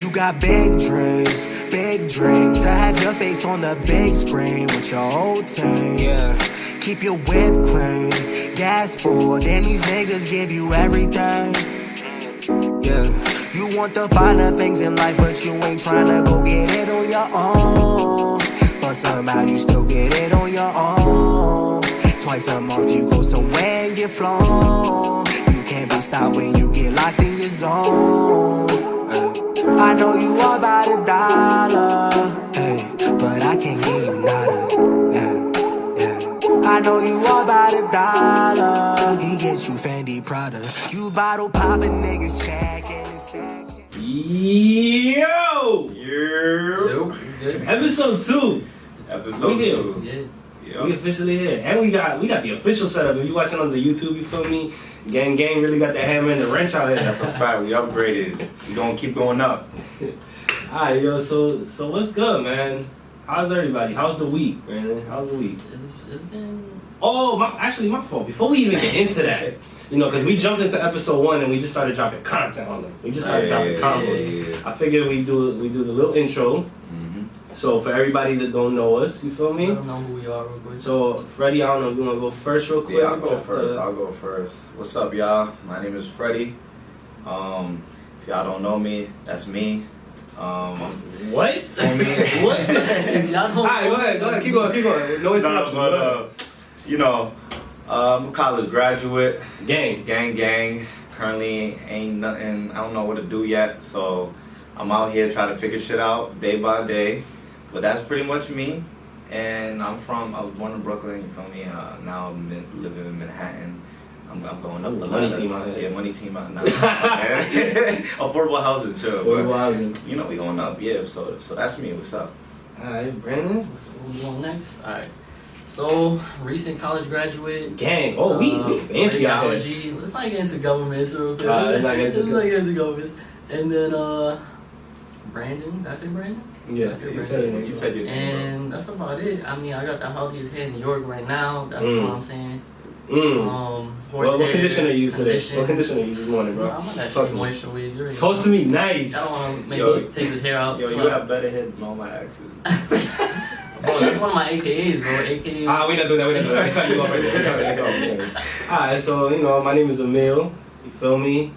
You got big dreams to have your face on the big screen with your whole team. Yeah, keep your whip clean, gas full, then these niggas give you everything. Yeah, you want the finer things in life, but you ain't tryna go get it on your own. But somehow you still get it on your own. Twice a month you go somewhere and get flown. You can't be stopped when you get locked in your zone. I know you all about $1, hey, but I can't give you nada. Yeah. I know you all about $1. He gets you Fendi Prada. You bottle poppin' niggas checking the section. Yo! Yo, good. Episode 2. Episode 2. Yeah. Yep. We officially here. And we got the official setup. If you watching on the YouTube, you feel me? Gang really got the hammer and the wrench out here. That's a fact. We upgraded. We gonna keep going up. Alright, yo, so what's good, man? How's everybody? How's the week, man? How's the week? It's been... Oh, my fault. Before we even get into that, you know, because we jumped into episode 1 and we just started dropping content on them. We just started dropping combos. Yeah. I figured we do the little intro. So for everybody that don't know us, you feel me? I don't know who we are real quick. So Freddy, I don't know if you want to go first real quick. Yeah, I'll go first. What's up, y'all? My name is Freddy. If y'all don't know me, that's me. What? For me, What? Y'all don't Alright, go ahead. Keep going. No interruption. you know, I'm a college graduate. Gang. Gang. Currently ain't nothing. I don't know what to do yet, so I'm out here trying to figure shit out day by day. But that's pretty much me. And I was born in Brooklyn, you feel me? Now I'm living in Manhattan. I'm going up the money ladder. team out here. Yeah, money team out now. Affordable housing, chill. Affordable housing. You know, we going up, yeah. So that's me. What's up? Alright, Brandon. What's going next? Alright. So, recent college graduate. Gang. Oh, we fancy out here. Radiology. Let's not get into governments real quick. Let's not get into governments. And then, Brandon. Did I say Brandon? Yeah, You said your name, And that's about it. I mean, I got the healthiest head in New York right now. That's what I'm saying. What conditioner you use today? What conditioner you use this morning, bro? I'm on that shit moisture weed. Talk to me, nice. I don't want to make me take his hair out. Yo, you have better head than all my exes. Bro, that's one of my AKAs, bro. AKA. We not doing that. You go right there. Alright, so, you know, my name is Emil. You feel me?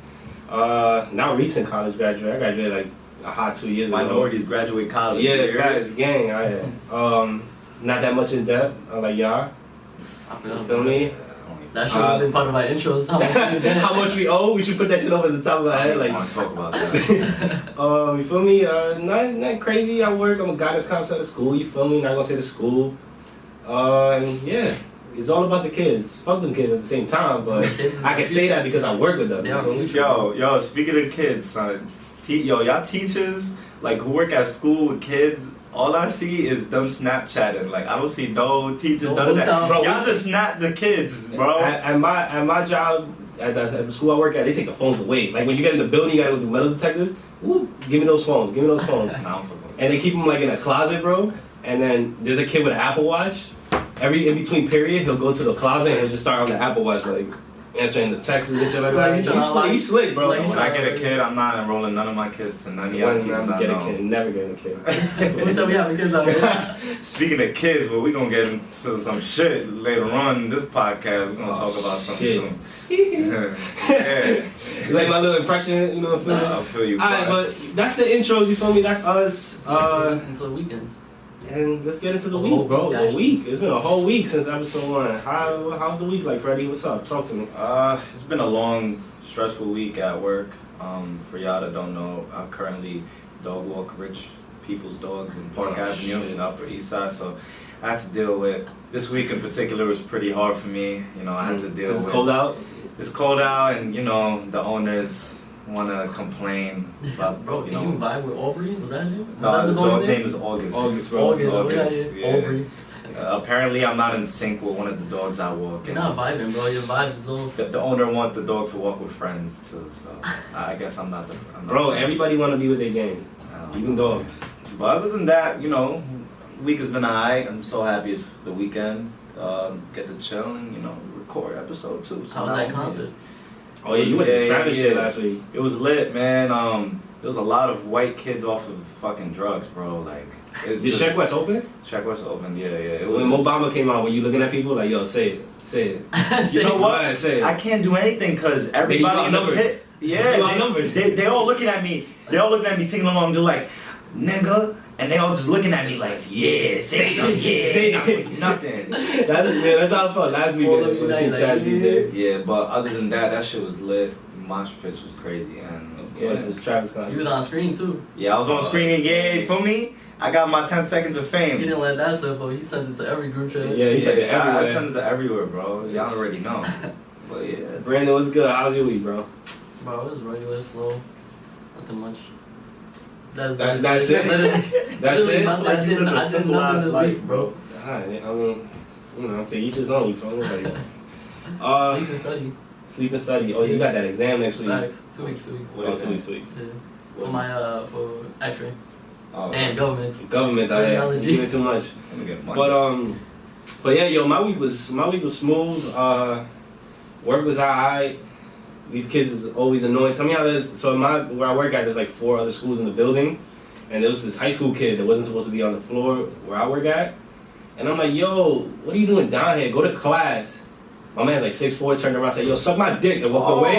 Not recent college graduate. I graduated like a hot 2 years ago. Minorities graduate college. Yeah, guys, gang. Not that much in depth, like y'all. You feel me? That should have been part of my intro. How much we owe? We should put that shit over the top of our head. I Like, want to talk about that. you feel me? Not crazy. I work. I'm a guidance counselor at school. You feel me? Not gonna say the school. And yeah, it's all about the kids. Fuck them kids at the same time, but I can say that because I work with them. They are future. Yo, speaking of kids, son. Y'all teachers, like, who work at school with kids, all I see is them Snapchatting. Like, I don't see no teachers done that. Bro, y'all just snap the kids, bro. At my job, at the school I work at, they take the phones away. Like, when you get in the building, you gotta go through metal detectors. Ooh, give me those phones. And they keep them, like, in a closet, bro. And then there's a kid with an Apple Watch. In between period, he'll go to the closet and he'll just start on the Apple Watch, like, answering the texts and shit like that. He's slick, bro. When I get a kid, I'm not enrolling none of my kids to none of y'all teachers I know. Never getting a kid. Who said we having kids out here? Speaking of kids, well, we gonna get into some shit later on in this podcast. We're gonna talk about something soon. Yeah. You like my little impression, you know what I feel? I feel you. Alright, but that's the intros, you feel me? That's us. Into the weekends. And let's get into the week, bro. The week. It's been a whole week since episode 1. How's the week like, Freddy? What's up? Talk to me. It's been a long, stressful week at work. For y'all that don't know, I currently dog walk rich people's dogs in Park Avenue in the Upper East Side. So I had to deal with this week in particular was pretty hard for me. You know, I had to deal with. It's cold out. It's cold out, and you know the owners want to complain about. Bro, you can know, you vibe with Aubrey? Was that him? No, the dog's name is August. August, bro. August. Yeah. Aubrey. Apparently, I'm not in sync with one of the dogs I walk. You're not vibing, bro. Your vibes is all. The owner wants the dog to walk with friends too, so I guess I'm not the. Bro, everybody want to be with their gang, even dogs. But other than that, you know, week has been alright. I'm so happy it's the weekend. Get to chill and record episode 2. So how was that concert? Oh yeah, you went to the Travis shit last week. It was lit, man. there was a lot of white kids off of fucking drugs, bro. Like, it's Did Sheck West open? Sheck West open, yeah. It was When Obama came out, were you looking at people like, yo, say it? You know what? Say it. I can't do anything because everybody in the pit, You yeah, outnumbered. they all looking at me. They all looking at me singing along. They're like, nigga. And they all just looking at me like, yeah, say something, yeah, Say nothing. That's how I felt last week. Yeah, but other than that, that shit was lit. Mosh pits was crazy, and of Yeah, course, it's Travis Scott. You was on screen too. yeah, I was on screen. Yeah, for me, I got my 10 seconds of He fame. didn't let that slip, but he sent it to every group chat. Yeah, he said it I everywhere. send it to everywhere, bro. Y'all already know. But yeah, Brandon, what's good? How's your week, bro? Bro, it was regular, slow. Nothing much. That's That's it? Literally, That's literally it? nothing. Like, I you did live a nothing civilized this life, week, bro. Alright, I mean, you know, to each his own, you feel me? Like, Sleep and study. sleep and study. Oh, you got that exam next week. Facts. 2 weeks. What Oh, is 2 it? weeks, 2 weeks. Yeah. For my for X-ray Oh, and governments. Government's out here Radiology. giving too much. let me get money. But yeah, yo, my week was smooth. Work was alright. These kids is always annoying. Tell me how this. So where I work at, there's like 4 other schools in the building, and there was this high school kid that wasn't supposed to be on the floor where I work at, and I'm like, yo, what are you doing down here? Go to class. My man's like 6'4", turned around, said, yo, suck my dick, and walked away.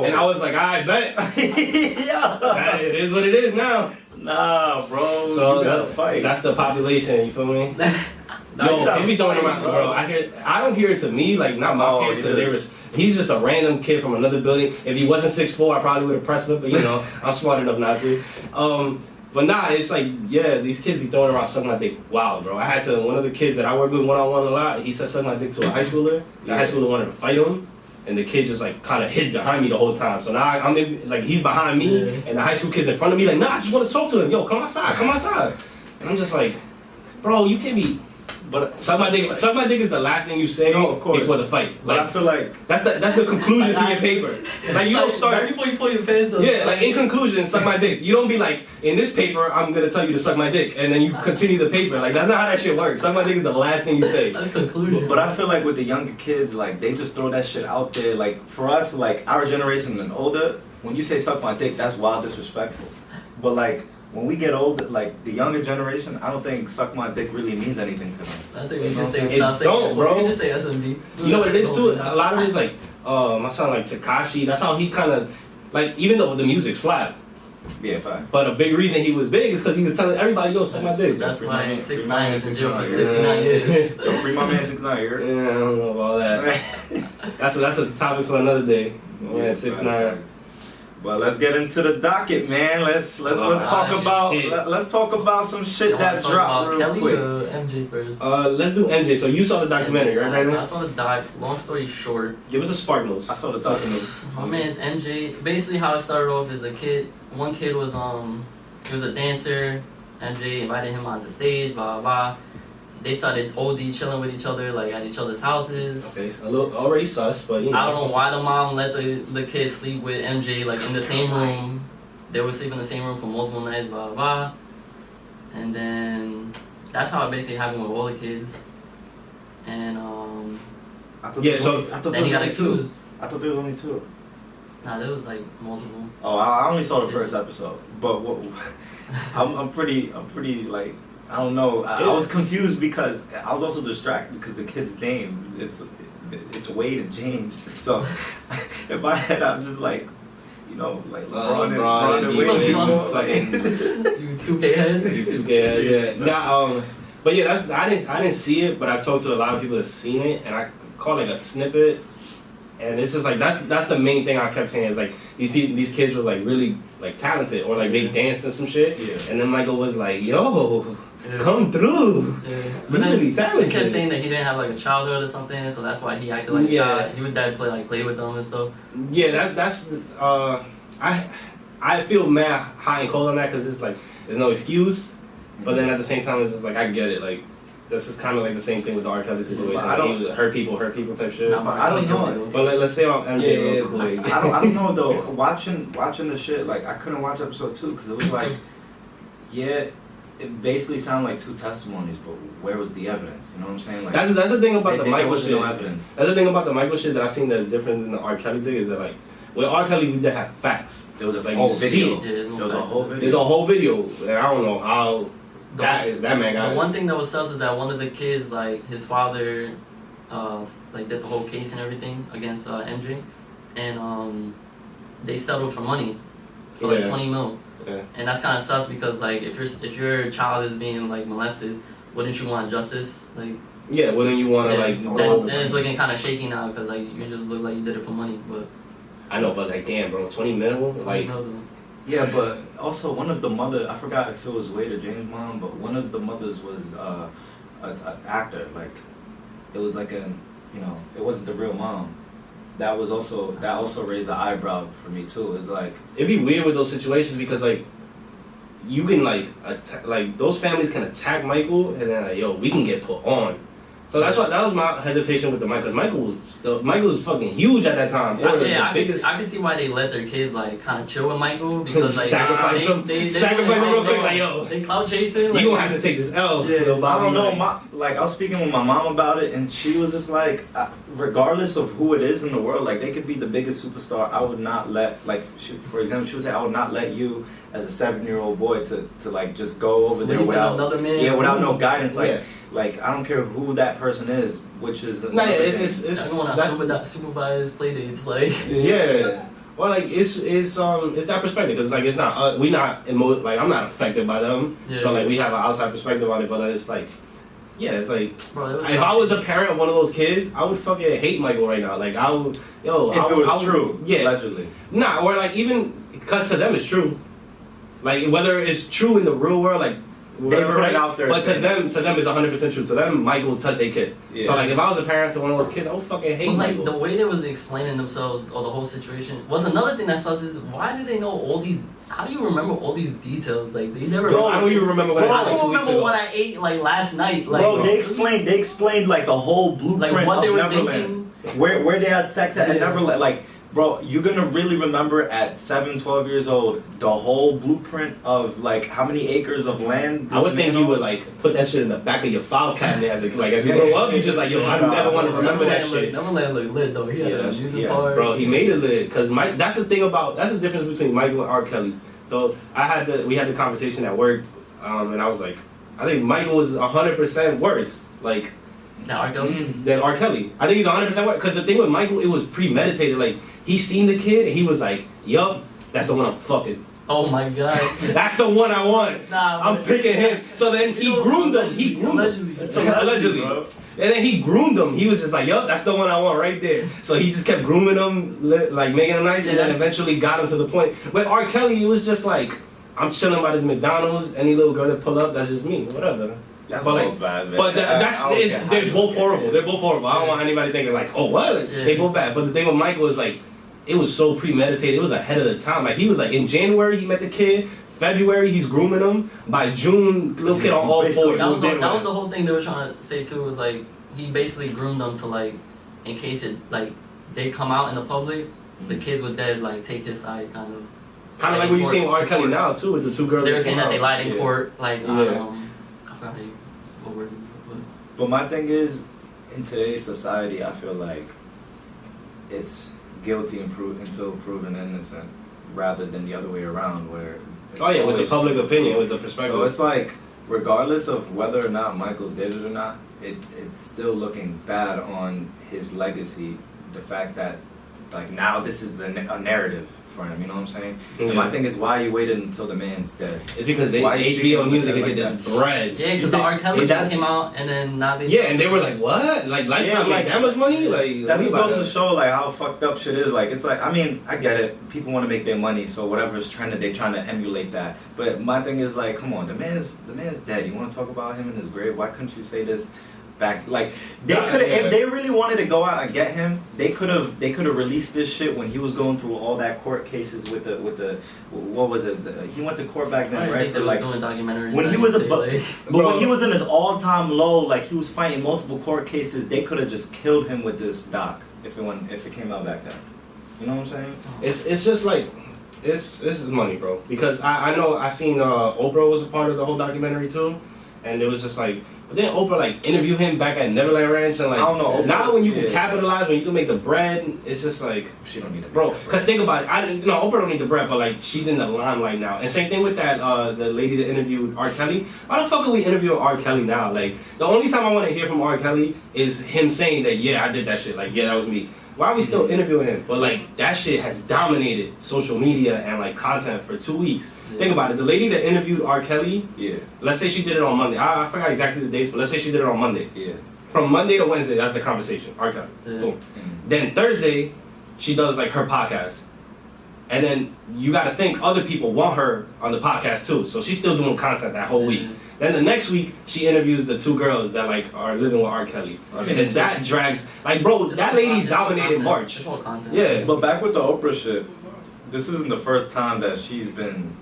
And I was like, I bet. Yeah. It is what it is now. Nah, bro. So you gotta fight. that's the population. You feel me? Nah, you Yo, gotta they be throwing fight, around, bro. I don't hear it to me, like not my Oh, kids, because yeah. he's just a random kid from another building. If he wasn't 6'4", I probably would have pressed him, but you know, I'm smart enough not to. But nah, it's like, yeah, these kids be throwing around sucking my dick. Wow, bro. I had to, one of the kids that I work with one-on-one a lot, he said suck my dick to a high schooler. The high schooler wanted to fight him, and the kid just like kind of hid behind me the whole time. So now I'm in, like, he's behind me, and the high school kid's in front of me, like, nah, I just want to talk to him. Yo, come outside. And I'm just like, bro, you can't be... But Suck my dick is the last thing you say before the fight. But Like, I feel like that's the conclusion to your paper. Like, you don't start... Right before you pull your pants up. Yeah, like in conclusion, suck my dick. You don't be like, in this paper, I'm gonna tell you to suck my dick, and then you continue the paper. Like, that's not how that shit works. Suck my dick is the last thing you say. That's conclusion. But I feel like with the younger kids, like they just throw that shit out there. Like for us, like our generation and older, when you say suck my dick, that's wild disrespectful. But like when we get older, like the younger generation, I don't think suck my dick really means anything to them. I think we just It say stop saying don't, that. bro. We can just say SMD. You know what it is too? A lot of it is like, my son like Tekashi. That's how he kind of, like, even though the music slapped, Yeah, fine. but a big reason he was big is because he was telling everybody, yo, suck my dick. That's Free why my man, 6ix9ine is in jail for free my 69 years. Yo, free my man 6ix9ine, you heard? Yeah, I don't know about that. That's a topic for another day. Man, 6ix9ine. Well, let's get into the docket, man. Let's talk shit. about let's talk about some shit You wanna that talk dropped about real Kelly quick. or MJ first? Let's do MJ. So you saw the documentary, right, So I Brandon? saw the doc. Long story short, Give us a spark notes. I saw the documentary. my man's MJ. Basically, how it started off is one kid was he was a dancer. MJ invited him onto stage. Blah blah blah. They started OD chilling with each other, like at each other's houses. Okay, so a little already sus, but you know. I don't know why the mom let the kid sleep with MJ like in the same room. They would sleep in the same room for multiple nights, blah blah blah. And then that's how it basically happened with all the kids. And I thought Yeah, there was so- only- I thought then there he was got only accused. I thought there was only 2. Nah, there was like multiple. Oh, I only saw the first episode, but I'm pretty like I don't know. I was confused because I was also distracted because the kid's name it's Wade and James. So in my head I'm just like, you know, like LeBron and Wade anymore. Like, You 2K head. You 2K, yeah. Nah, but yeah, I didn't see it, but I talked to a lot of people that seen it, and I caught like a snippet, and it's just like that's the main thing I kept saying is like these kids were like really like talented or like they danced and some shit, and then Michael was like, yo. Yeah. Come through. Yeah. But then Really he talented. kept saying that he didn't have like a childhood or something, so that's why he acted like a child. He would dad play with them and stuff. Yeah, that's I feel mad high and cold on that because it's like there's no excuse, but then at the same time it's just like I get it. Like this is kind of like the same thing with the R. Kelly situation. I don't Like, hurt people type shit. Nah, but I don't know. guilty, though. But let's say on MJ real quick. I don't know though. Watching the shit, like I couldn't watch episode 2 because it was like, yeah, it basically sounded like 2 testimonies, but where was the evidence? You know what I'm saying? Like That's the thing about the there Michael wasn't shit. no evidence. That's the thing about the Michael shit that I've seen that's different than the R. Kelly thing is that like With R. Kelly, we did have facts. There was a Like, whole you see video. it. Yeah, there's no There was a facts whole in it. video. There's a whole video, and I don't know how that man got The it. one thing that was sus is that one of the kids, like his father, like did the whole case and everything against MJ, and they settled for money, for like Yeah. 20 mil. Yeah. And that's kind of sus because like if your child is being like molested, wouldn't you want justice? Like Yeah, wouldn't you want to like? then it's looking kind of shaky now because like you just look like you did it for money, but I know, but like, damn, bro, 20 mil, like. Yeah, but also one of the mother, I forgot if it was Wade or James' mom, but one of the mothers was an actor. Like, it was like a, you know, it wasn't the real mom. That also raised an eyebrow for me too. It's like, It'd be weird with those situations because like you can like like those families can attack Michael and then like, yo, we can get put on. So that was my hesitation with the Michael. Michael was fucking huge at that time. They were the biggest. I can see why they let their kids like kind of chill with Michael because like sacrifice him real quick. Like, yo, they clout chasing. Like, you gonna have to take this L. yeah, little Bobby, I don't know. I was speaking with my mom about it, and she was just like, regardless of who it is in the world, like they could be the biggest superstar. I would not let, like, for example, she would say, I would not let you as a 7-year-old boy to like just go over there without another man. Yeah, without no guidance. Like, Yeah. like I don't care who that person is, which is No, yeah, it's everyone has supervised play dates. Like yeah. Well, like it's that perspective because like it's not we not like I'm not affected by them, Yeah. so like we have an outside perspective on it, but it's like yeah, it's like bro, if I was a parent of one of those kids, I would fucking hate Michael right now. Like I would, yo, if it was true, yeah, allegedly. nah, or like even because to them it's true, like whether it's true in the real world, like. Whatever, they put right? it out there. But to them it's 100% true. To them, Michael touched a kid. Yeah. So like, if I was a parent to one of those kids, I would fucking hate but like Michael. the way they was explaining themselves or the whole situation was another thing that sucks is why do they know all these? How do you remember all these details? Like they never. Bro, I don't even remember what I happened 2 don't weeks remember ago. what I ate like last night. Like Bro, they explained like the whole blueprint like what of they were Neverland. thinking. Where they had sex at Yeah. Neverland. Like, bro, you're gonna really remember at 7, 12 years old the whole blueprint of like how many acres of land. I would this think man you would owned? like put that shit in the back of your file cabinet as you grow up. You just like, yo, I never want to remember that shit. Neverland looked lit though. He had Yeah, a music yeah. part. Bro, he made it lit because Mike. That's the thing about that's the difference between Michael and R. Kelly. So we had the conversation at work, and I was like, I think Michael is 100% worse. Like. Now R. Kelly. Than R. Kelly. I think he's 100% worse. Because the thing with Michael, it was premeditated. Like, he seen the kid, and he was like, yup, that's the one I'm fucking. Oh my god. That's the one I want. Nah, I'm but- picking him. So then he groomed him. He groomed him. Allegedly. Allegedly. Bro. And then he groomed him. He was just like, yup, that's the one I want right there. So he just kept grooming him, like making him nice, and then eventually got him to the point. With R. Kelly, it was just like, I'm chilling by this McDonald's, any little girl that pull up, that's just me. Whatever. That's But all like, bad, man. but they're both horrible. They're both horrible. I don't want anybody thinking like, oh what? Yeah. They both bad. But the thing with Michael is like, it was so premeditated. It was ahead of the time. Like he was like in January he met the kid. February he's grooming him. By June, little kid on all fours. That was the whole thing they were trying to say too. Was like he basically groomed them to like, in case it like they come out in the public, the kids would then like take his side kind of. Kind of like what you see with R. Kelly now too, with the two girls. They were that saying came that they out. lied in Yeah. court. Like Yeah. I forgot what word. But my thing is, in today's society, I feel like it's guilty until proven innocent, rather than the other way around, where. Oh yeah, with the always- public opinion, with the perspective. So it's like, regardless of whether or not Michael did it or not, it's still looking bad on his legacy. The fact that, like, now this is a narrative for him, you know what I'm saying? Yeah. And my thing is, why you waited until the man's dead? It's because Why you HBO speaking knew like they could that get like this bread. Yeah, because the R. Kelly that's- came out and then now they. Yeah, and they were like, what? Like, Lifetime Yeah, made that much money? Like, That's we about supposed to show like how fucked up shit is. Like it's like, I mean, I get it. People want to make their money, so whatever's trending, they're trying to emulate that. But my thing is like, come on, the man's dead. You want to talk about him in his grave? Why couldn't you say this back? Like they Nah, could have, yeah. if they really wanted to go out and get him, they could have released this shit when he was going through all that court cases with the what was it? He went to court back I then, didn't right? think they For was like. doing documentaries. When he back was in a the bu- day, like, But when he was in his all-time low, like he was fighting multiple court cases, they could have just killed him with this doc if it came out back then. You know what I'm saying? It's just like it's money, bro. Because I know I seen Oprah was a part of the whole documentary too, and it was just like But then Oprah like interviewed him back at Neverland Ranch and like I don't know. now when you can Yeah. capitalize, when you can make the bread, it's just like She don't need it, bro. Cause think about it, Oprah don't need the bread, but like she's in the limelight now. And same thing with that the lady that interviewed R. Kelly. Why the fuck are we interviewing R. Kelly now? Like the only time I want to hear from R. Kelly is him saying that yeah I did that shit. Like yeah that was me. Why are we still interviewing him? But like that shit has dominated social media and like content for 2 weeks. Yeah. Think about it. The lady that interviewed R. Kelly, Yeah. let's say she did it on Monday. I forgot exactly the dates, but let's say she did it on Monday. Yeah. From Monday to Wednesday, that's the conversation. R. Kelly. Yeah. Boom. Then Thursday, she does like her podcast. And then you gotta think other people want her on the podcast too. So she's still doing content that whole week. Then the next week, she interviews the 2 girls that like are living with R. Kelly. And then that drags, like bro, It's that all lady's content, it's all dominated content. March. It's all content. Yeah. But back with the Oprah shit, this isn't the first time that she's been.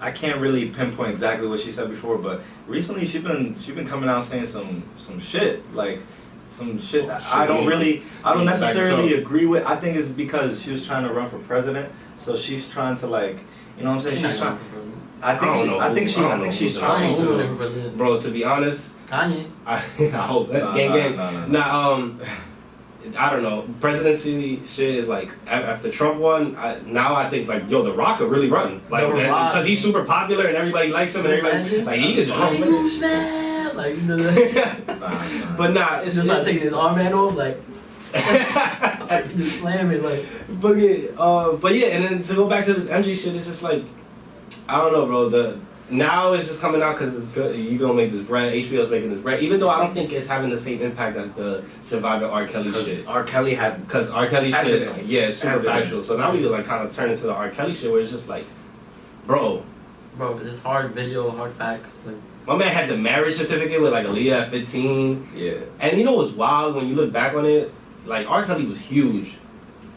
I can't really pinpoint exactly what she said before, but recently she's been coming out saying some shit like some shit that I don't necessarily agree with. I think it's because she was trying to run for president, so she's trying to like you know what I'm saying. She's trying. I think she's trying to. Bro, to be honest, Kanye. I hope gang. Nah, I don't know. Presidency shit is like after Trump won. Now I think like yo, The Rock could really run like The Rock. because he's super popular and everybody likes him and everybody like he could just run. You snap! Like, you know, But nah, it's just not taking his armband off, like, just slam it, like. but yeah, and then to go back to this MJ shit, it's just like I don't know, bro. Now it's just coming out because you gonna make this bread. HBO's making this bread, even though I don't think it's having the same impact as the Survivor R. Kelly shit. R. Kelly had Because R. Kelly shit, evidence. yeah, it's super Evidence. factual. So now we can like kind of turn into the R. Kelly shit where it's just like, bro, It's hard video, hard facts. Like, my man had the marriage certificate with like Aaliyah at 15. Yeah. And you know what's wild when you look back on it? Like R. Kelly was huge,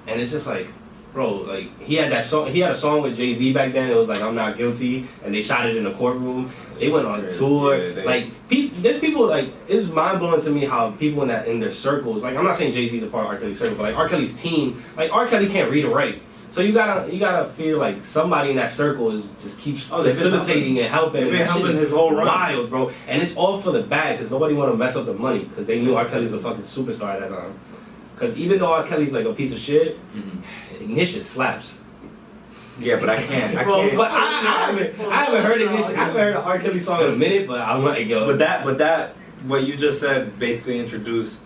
and it's just like, bro, like he had that song. He had a song with Jay-Z back then. It was like I'm Not Guilty, and they shot it in a courtroom. They went on tour. Yeah, like there's people like it's mind blowing to me how people in their circles. Like I'm not saying Jay-Z's a part of R. Kelly's circle, but like R. Kelly's team. Like R. Kelly can't read or write. So you gotta feel like somebody in that circle is just keeps facilitating and helping. They've been and that shit helping is his whole run. wild, bro. And it's all for the bad because nobody want to mess up the money because they knew R. Kelly's a fucking superstar at that time. Because even though R. Kelly's like a piece of shit, Ignition slaps. Yeah, but I can't. But I haven't heard Ignition. I haven't heard an R. Kelly song in a minute, but I'm like, yo. But that, what you just said basically introduced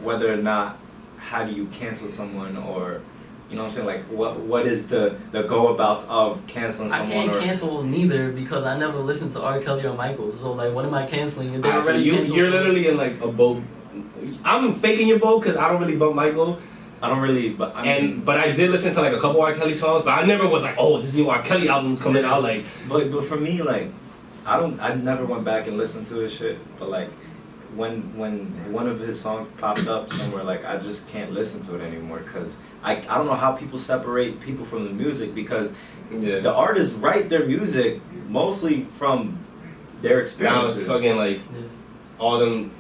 whether or not how do you cancel someone or, you know what I'm saying, like what is the go-abouts of canceling I someone? can't cancel neither because I never listened to R. Kelly or Michael. So like, what am I canceling? If they So already canceled you're me. literally in like a boat. I'm faking your boat because I don't really bump Michael. I don't really, but But I did listen to like a couple R. Kelly songs, but I never was like, oh, this new R. Kelly album's coming out. Like, but for me, like, I never went back and listened to his shit. But like, when one of his songs popped up somewhere, like I just can't listen to it anymore because I don't know how people separate people from the music because the artists write their music mostly from their now experiences. it's fucking like all them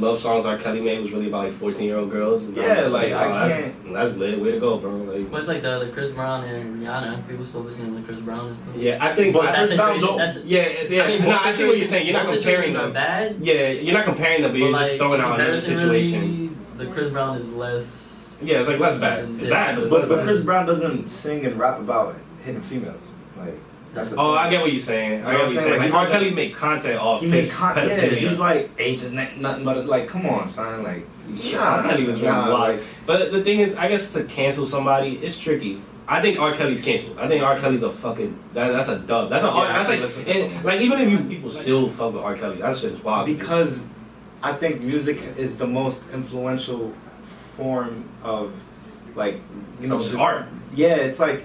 love songs R. Kelly made was really about like 14-year-old girls. And Yeah, I'm just like, I can't. That's lit. Way to go, bro. Like, Well, it's like the Chris Brown and Rihanna. People still listening to Chris Brown and stuff. yeah, I think. But I That think situation, that's, yeah. I mean, No, both I see what you're saying. You're not both comparing situations are them. bad. Yeah, you're not comparing them, but you're But, just like, throwing in out another comparison, situation. really, the Chris Brown is less. Yeah, it's like less bad. It's bad, but it's But less bad. Chris Brown doesn't sing and rap about hitting females. Like that's the Oh, thing. I get what you're saying. I You know get what you're saying. what I'm Like saying? R. Kelly make content off He makes fake content. Yeah, pedophilia. he's like agent nothing but like, come on, son. Like, R. Kelly was really wild. But the thing is, I guess to cancel somebody, it's tricky. I think R. Kelly's canceled. I think R. Kelly's a fucking that's a dub. That's like even if you people still fuck with R. Kelly, that shit is wild. Because I think music is the most influential form of like Just art. Yeah, it's like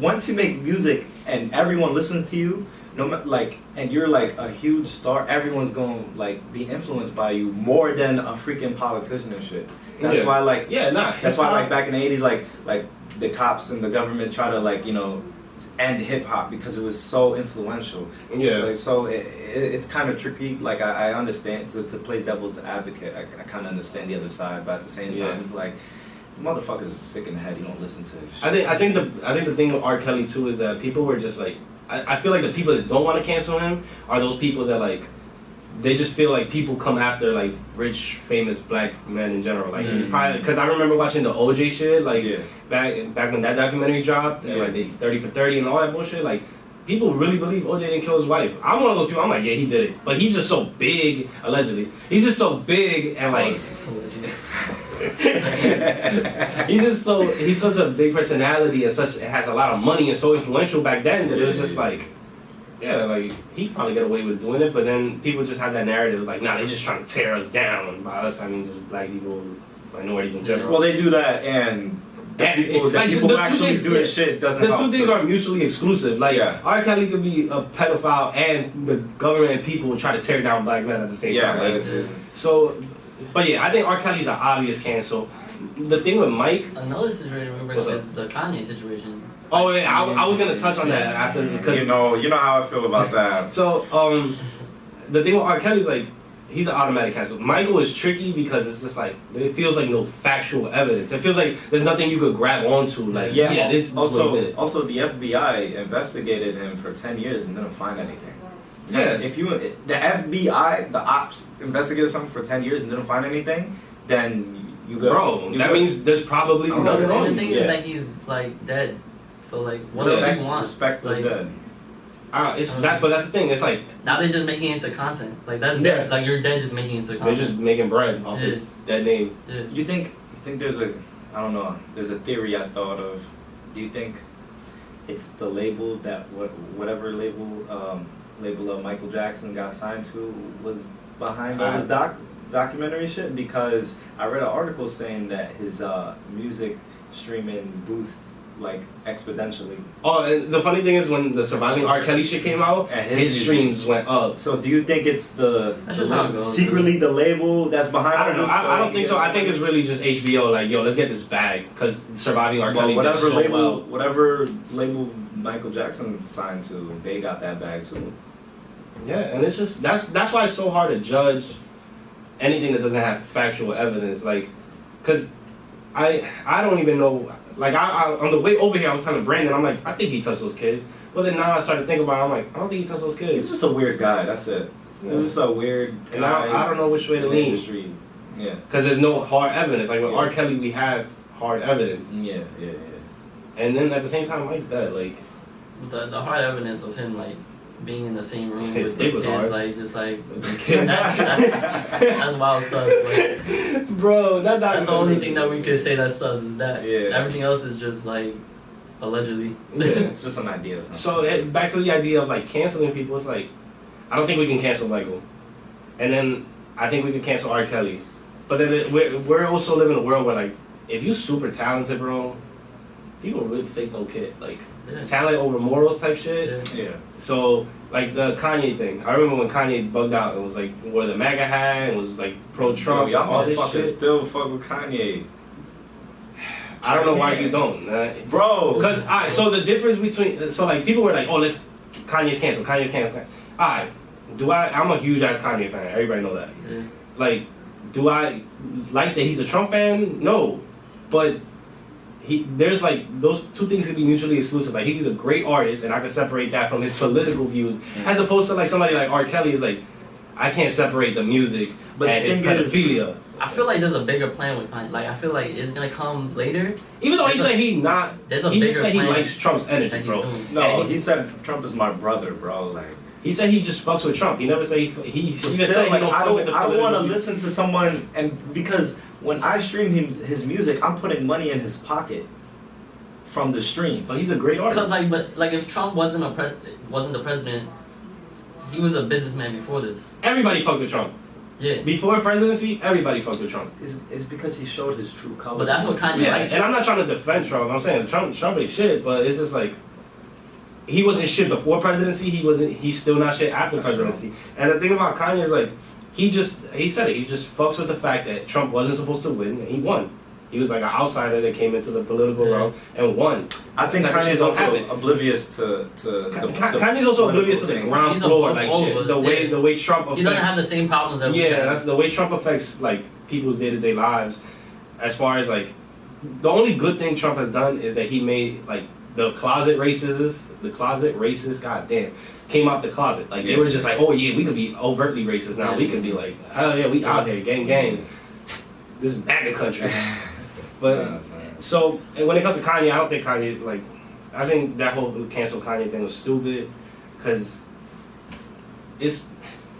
once you make music and everyone listens to you, and you're like a huge star, everyone's gonna like be influenced by you more than a freaking politician and shit. That's why like that's why like back in the 80s like the cops and the government try to like end hip hop because it was so influential. Yeah. Like, so it's kind of tricky. Like I understand to play devil's advocate. I kind of understand the other side, but at the same time, it's like the motherfucker's sick in the head. You don't listen to it. I think the thing with R. Kelly too is that people were just like I feel like the people that don't want to cancel him are those people that like they just feel like people come after like rich, famous black men in general. Like probably because I remember watching the OJ shit, like back when that documentary dropped, and like the 30 for 30 and all that bullshit. Like people really believe OJ didn't kill his wife. I'm one of those people. I'm like, yeah, he did it, but he's just so big. Allegedly, he's just so big and like. He's such a big personality and has a lot of money and so influential back then that it was just like. Yeah, like, he'd probably get away with doing it, but then people just have that narrative, like, nah, they're just trying to tear us down. By us, I mean just black people, minorities in general. Well, they do that, and people who actually do this shit doesn't help. The two things are mutually exclusive. Like, R. Kelly could be a pedophile, and the government and people would try to tear down black men at the same time. Like, so, but yeah, I think R. Kelly's an obvious cancel. The thing with Mike... Another situation we bring up is the Kanye situation. Oh yeah, I was gonna touch on that after because you know how I feel about that. So the thing with R. Kelly's like he's an automatic cancel. Michael is tricky because it's just like it feels like no factual evidence. It feels like there's nothing you could grab onto. Like this is also what he did. Also the FBI investigated him for 10 years and didn't find anything. Yeah, if the FBI, the ops investigated something for 10 years and didn't find anything, then you go. Bro, that means there's probably nothing wrong. The thing is that he's like dead. So like, what else do you want? Respect the dead. It's that, but that's the thing. It's like now they're just making it into content. Like that's dead. Like you're dead, just making it into content. They're just making bread off his dead name. Yeah. You think there's a, I don't know. There's a theory I thought of. Do you think it's the label that whatever label of Michael Jackson got signed to was behind all his documentary shit? Because I read an article saying that his music streaming boosts like exponentially. Oh, and the funny thing is when the Surviving R. Kelly shit came out, his streams went up. So do you think it's that's just how it goes, secretly the label that's behind? I don't know. I don't think so. I think it's really just HBO. Like, yo, let's get this bag because Surviving R. Kelly did so well. Whatever label Michael Jackson signed to, they got that bag too. Yeah, and it's just that's why it's so hard to judge anything that doesn't have factual evidence. Like, cause I don't even know. Like I on the way over here, I was telling Brandon, I'm like, I think he touched those kids. But then now I started thinking about it, I'm like, I don't think he touched those kids. He's just a weird guy. That's it. Yeah. He's just a weird guy. And I don't know which way to lean. Yeah. Because there's no hard evidence. Like with R. Kelly, we have hard evidence. Yeah. And then at the same time, Mike's dead. Like the hard evidence of him like being in the same room his with his kids, hard. like just like that's wild sus. Like, bro, that's the only thing that we could say that's sus is that. Yeah. Everything else is just like allegedly. Yeah, it's just an idea or something. So back to the idea of like canceling people, it's like I don't think we can cancel Michael, and then I think we can cancel R. Kelly, but then we're also living in a world where like if you super talented, bro, people really fake no kid like. Yeah. Talent over morals type shit. Yeah. So like the Kanye thing. I remember when Kanye bugged out and was like wore the MAGA hat and was like pro Trump. Y'all all this motherfuckers shit. still fuck with Kanye. I don't know why you don't, bro. Because alright, so the difference between like people were like, oh, Kanye's canceled. Alright, I'm a huge ass Kanye fan. Everybody know that. Yeah. Like, do I like that he's a Trump fan? No, but. There's like those two things can be mutually exclusive. Like he's a great artist, and I can separate that from his political views, as opposed to like somebody like R. Kelly is like, I can't separate the music and his pedophilia. I feel like there's a bigger plan with Kanye. Like I feel like it's gonna come later. Even though he said he just said he plan likes Trump's energy, bro. No, he said Trump is my brother, bro. Like he said he just fucks with Trump. He never said he said he like, don't I fuck with the don't want to views. listen to someone, and because when I stream his music, I'm putting money in his pocket from the stream. But he's a great artist. Because if Trump wasn't the president, he was a businessman before this. Everybody fucked with Trump. Yeah. Before presidency, everybody fucked with Trump. It's because he showed his true color. But that's what Kanye likes. And I'm not trying to defend Trump. I'm saying Trump ain't shit, but it's just like he wasn't shit before presidency. He's still not shit after presidency. And the thing about Kanye is like he said it. He just fucks with the fact that Trump wasn't supposed to win, and he won. He was like an outsider that came into the political realm and won. I think Kanye's also oblivious to Kanye's also oblivious to the ground floor, like shit, the way Trump affects. He doesn't have the same problems that we have. Yeah, that's the way Trump affects like people's day-to-day lives. As far as like, the only good thing Trump has done is that he made like the closet racists, goddamn, came out the closet. Like they were just like, oh yeah, we could be overtly racist now. We can be like, hell yeah, we out here, gang. This is MAGA country. But so and when it comes to Kanye, I don't think Kanye like. I think that whole cancel Kanye thing was stupid, cause it's.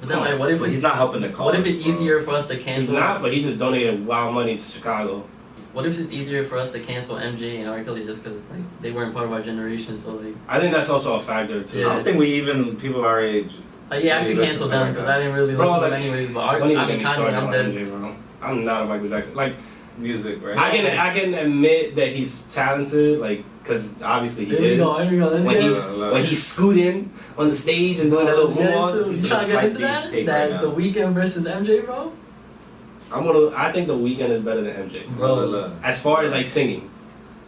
But then, like, what if he's not helping the cause? What if it's easier for us to cancel? He's not, but he just donated wild money to Chicago. What if it's easier for us to cancel MJ and R. Kelly just because like they weren't part of our generation? So like. I think that's also a factor too. Yeah. I don't think people our age. Yeah, I could cancel them because I didn't really listen to them anyways. But I mean, Kanye, I'm dead. MJ, bro. I'm not a Michael Jackson. Like music, right? I can admit that he's talented, like, cause obviously he is. Here we go. When he's scooting on the stage and doing that little moonwalk. You trying to get into that? The Weeknd versus MJ, bro? I think the Weeknd is better than MJ, bro. As far as like singing,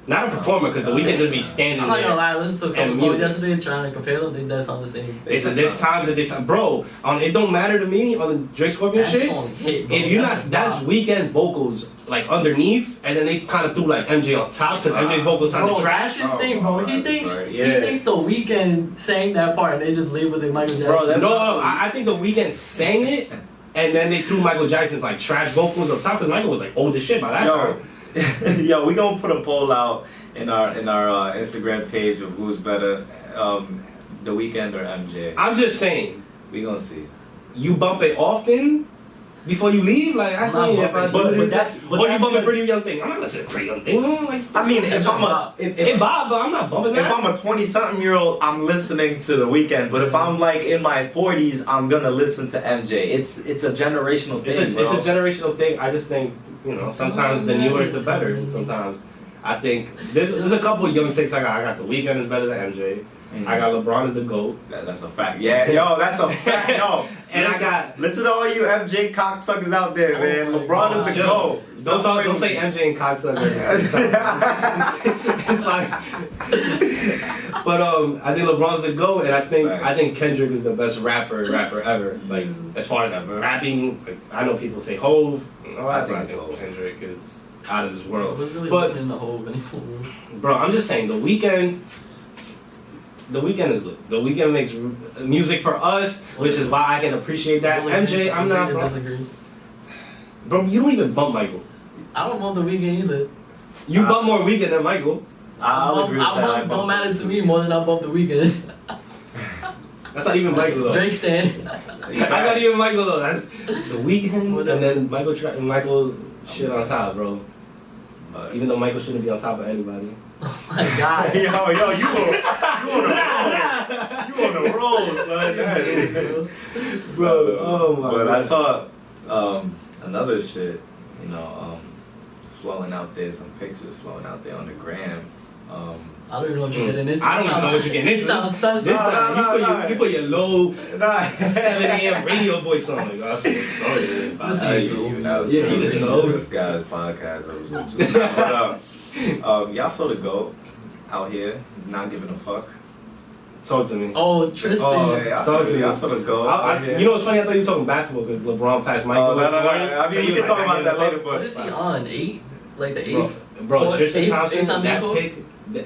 not a performer, cause the Weeknd just be standing there. I'm not gonna lie, listen to a couple songs yesterday trying to compare them. They that sound the same. There's times that they sound, bro. It don't matter to me on the Drake Scorpion shit. Song hit, bro. If you're that's Weeknd vocals like underneath, and then they kind of threw like MJ on top, cause MJ's vocals sounded trash. That's his thing, bro. He thinks the Weeknd sang that part, and they just labeled it Michael Jackson. Bro, no, I think the Weeknd sang it. And then they threw Michael Jackson's like trash vocals up top because Michael was like old as shit by that time. Yo, we gonna put a poll out in our Instagram page of who's better, The Weeknd or MJ. I'm just saying. We gonna see. You bump it often before you leave, like I saw you. Or you bump a Pretty Young Thing. I'm not listening to Pretty Young Thing, man. Like, I mean, if I'm Bob, but I'm not bumping that. If I'm a 20-something-year-old, I'm listening to The Weeknd. But if I'm like in my 40s, I'm gonna listen to MJ. It's a generational thing. It's a generational thing. I just think sometimes the newer is the better. Sometimes I think there's a couple of young takes I got. I got The Weeknd is better than MJ. I got LeBron as the GOAT. That's a fact. Yeah, yo, that's a fact. Yo, and listen to all you MJ cocksuckers out there, man. LeBron is the GOAT. Don't say MJ and cocksucker at the same time. It's like, but I think LeBron's the GOAT, and I think Kendrick is the best rapper ever. Like as far as rapping, like, I know people say Hov. No, I think Kendrick is out of this world. But in the Hov anymore. Bro, I'm just saying The Weeknd is lit. The Weeknd makes music for us, which is why I can appreciate that. MJ, I'm not. Bro, you don't even bump Michael. I don't bump The Weeknd either. You bump more Weeknd than Michael. I'll agree with that. Don't matter to me more than I bump The Weeknd. That's not even Michael though. Drake stan. That's not even Michael though. That's The Weeknd and then Michael shit on top, bro. Even though Michael shouldn't be on top of anybody. Oh my God. yo, you on a roll, son. Bro, oh my God. But I saw another shit, flowing out there, some pictures flowing out there on the gram. I don't even know what you're getting into. I don't even know what you're getting into. This time, you put your low 7 a.m. radio voice on. Like, oh, shit. You listen to this guy's podcast episode too. Y'all saw the GOAT out here, not giving a fuck. Talk to me. Oh, Tristan. Oh, yeah, I saw the GOAT. You know what's funny? I thought you were talking basketball because LeBron passed Michael. No. I mean, we can talk about that later, but... What is he on? 8? Like the 8th? Bro, Tristan Thompson, that pick...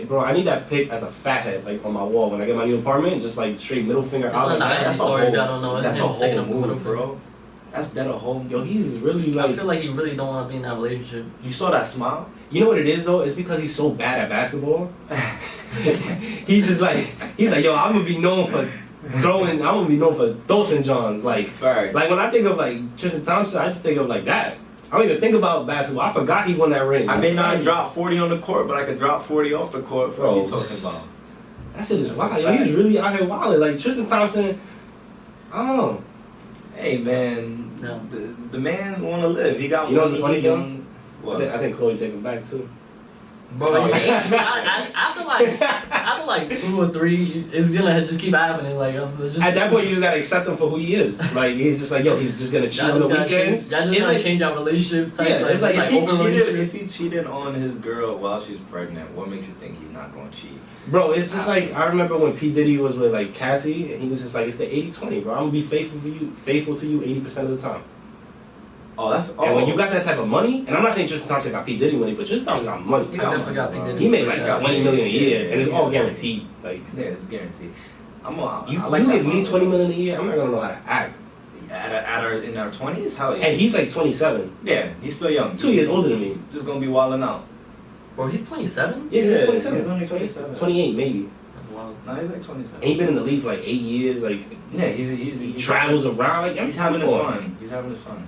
Bro, I need that pic as a fathead, like on my wall when I get my new apartment, just like straight middle finger out. That's a whole move, bro. That's a whole. Yo, he's really like. I feel like he really don't want to be in that relationship. You saw that smile? You know what it is though? It's because he's so bad at basketball. he's like, yo, I'm gonna be known for throwing. I'm gonna be known for dosing Johns. Like when I think of like Tristan Thompson, I just think of like that. I don't even think about basketball. I forgot he won that ring. I may not drop 40 on the court, but I could drop 40 off the court. What are you talking about? That shit is wild. Yo, he's really out here wilding. Like Tristan Thompson, I don't know. Hey man, the man want to live. He got. You know what's the funny thing? What? I think Chloe take him back too. Bro, after like 2 or 3, it's gonna just keep happening. Like at that point, you just gotta accept him for who he is. Like he's just like, yo, he's just gonna cheat on the weekends. Y'all just gotta change our relationship type. Yeah, it's like if he cheated on his girl while she's pregnant, what makes you think he's not gonna cheat? Bro, it's just like I remember when P Diddy was with like Cassie, and he was just like, it's the 80-20, bro. I'm gonna be faithful to you 80% of the time. Oh, that's. And when you got that type of money, and I'm not saying Tristan Thompson got P Diddy money, but Tristan Thompson got money. I definitely got P Diddy. He made like Yeah. 20 million a year, and it's all Yeah. guaranteed. Like Yeah, it's guaranteed. you I like that give me model. 20 million a year, I'm not gonna know how to act. In our 20s, hell yeah. And he's like 27, Yeah, he's still young. 2 years older than me. Just gonna be wilding out. Bro, he's 27? Yeah, he's 27. He's only 27. 28 maybe. That's wild. No, he's like 27. And he been in the league for like 8 years. Like Yeah, he travels around. Like He's having his fun. He's having his fun.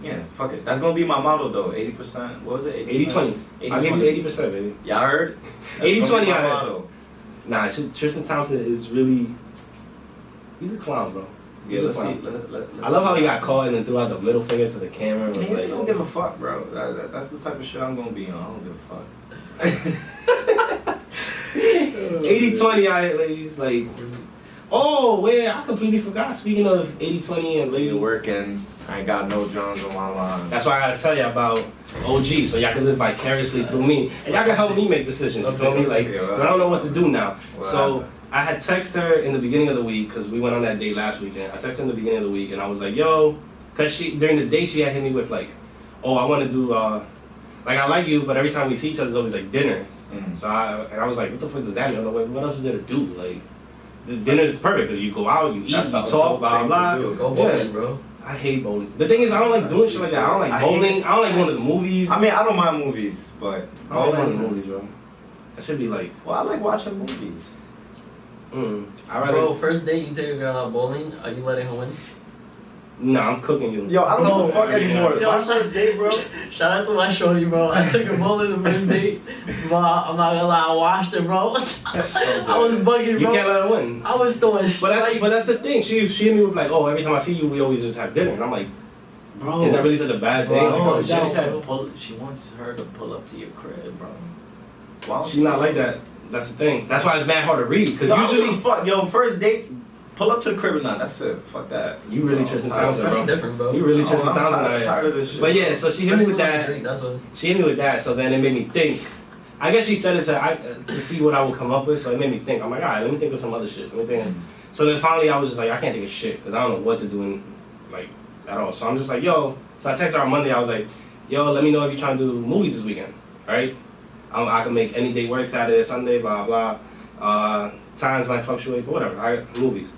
Yeah, fuck it. That's gonna be my model though. 80%. What was it? 80-20. I'll give you 80%, baby. Y'all heard? 80-20 my I heard. model. Nah, Tristan Thompson is really. He's a clown, bro. Yeah, let's see. I love how he got caught and then threw out the middle finger to the camera. And was Man, like, I don't give a fuck, bro. That's the type of shit I'm gonna be on. I don't give a fuck. 80-20, I ladies. Like, oh, wait, I completely forgot. Speaking of 80-20 and ladies, Working. I ain't got no Jones on my line. that's why I gotta tell you about OG, so y'all can live vicariously through me, and y'all can help me make decisions. You feel me? Like, I don't know what to do now. So I had texted her in the beginning of the week because we went on that date last weekend. I texted her in the beginning of the week, and I was like, "Yo," because during the day she had hit me with like, "Oh, I want to do like I like you, but every time we see each other, it's always like dinner." Mm. So I was like, "What the fuck does that mean? I don't know, what else is there to do? Like, this dinner is perfect because you go out, you eat, you That's the talk, blah thing blah to blah." do. Go bowling, bro. I hate bowling. The thing is, I don't like doing shit like that. I don't like I hate bowling. it. I don't like going to the movies. I mean, I don't mind movies, but I don't like going to the movies, bro. I should be like, Well, I like watching movies. I rather. Bro, first date, you take a girl out bowling, are you letting her win? No, I'm cooking you. Yo, I don't No, give a fuck anymore. yo, My first date, bro. Shout out to my shorty, bro. I took her bowling the first date. Bro, I'm not gonna lie, I washed her, bro. I was bugging, You bro. can't let her win. I was throwing strikes. But that's the thing. She hit me with like, oh, every time I see you, we always just have dinner, and I'm like, Bro, is that really such a bad thing? Bro, Like, she no, said bro. she wants her to pull up to your crib, bro. Why don't she's you not say like that. That's the thing. That's why it's mad hard to read. Because usually, fuck, yo, first dates, pull up to the crib or not. That's it. Fuck that. you really Tristan Thompson, That's bro. different, bro. You really Oh, Tristan I'm Thompson. tired, out tired here. of this shit. But yeah, so she hit me with that. Drink, that's what. She hit me with that. So then it made me think. I guess she said it to see what I would come up with. So it made me think. I'm like, all right, let me think of some other shit. Let me think. So then finally, I was just like, I can't think of shit because I don't know what to do in, like at all. So I'm just like, yo. So I texted her on Monday. I was like, yo, let me know if you're trying to do movies this weekend, all right? I can make any day work, Saturday, Sunday, blah blah. Times might fluctuate, but whatever. I got movies.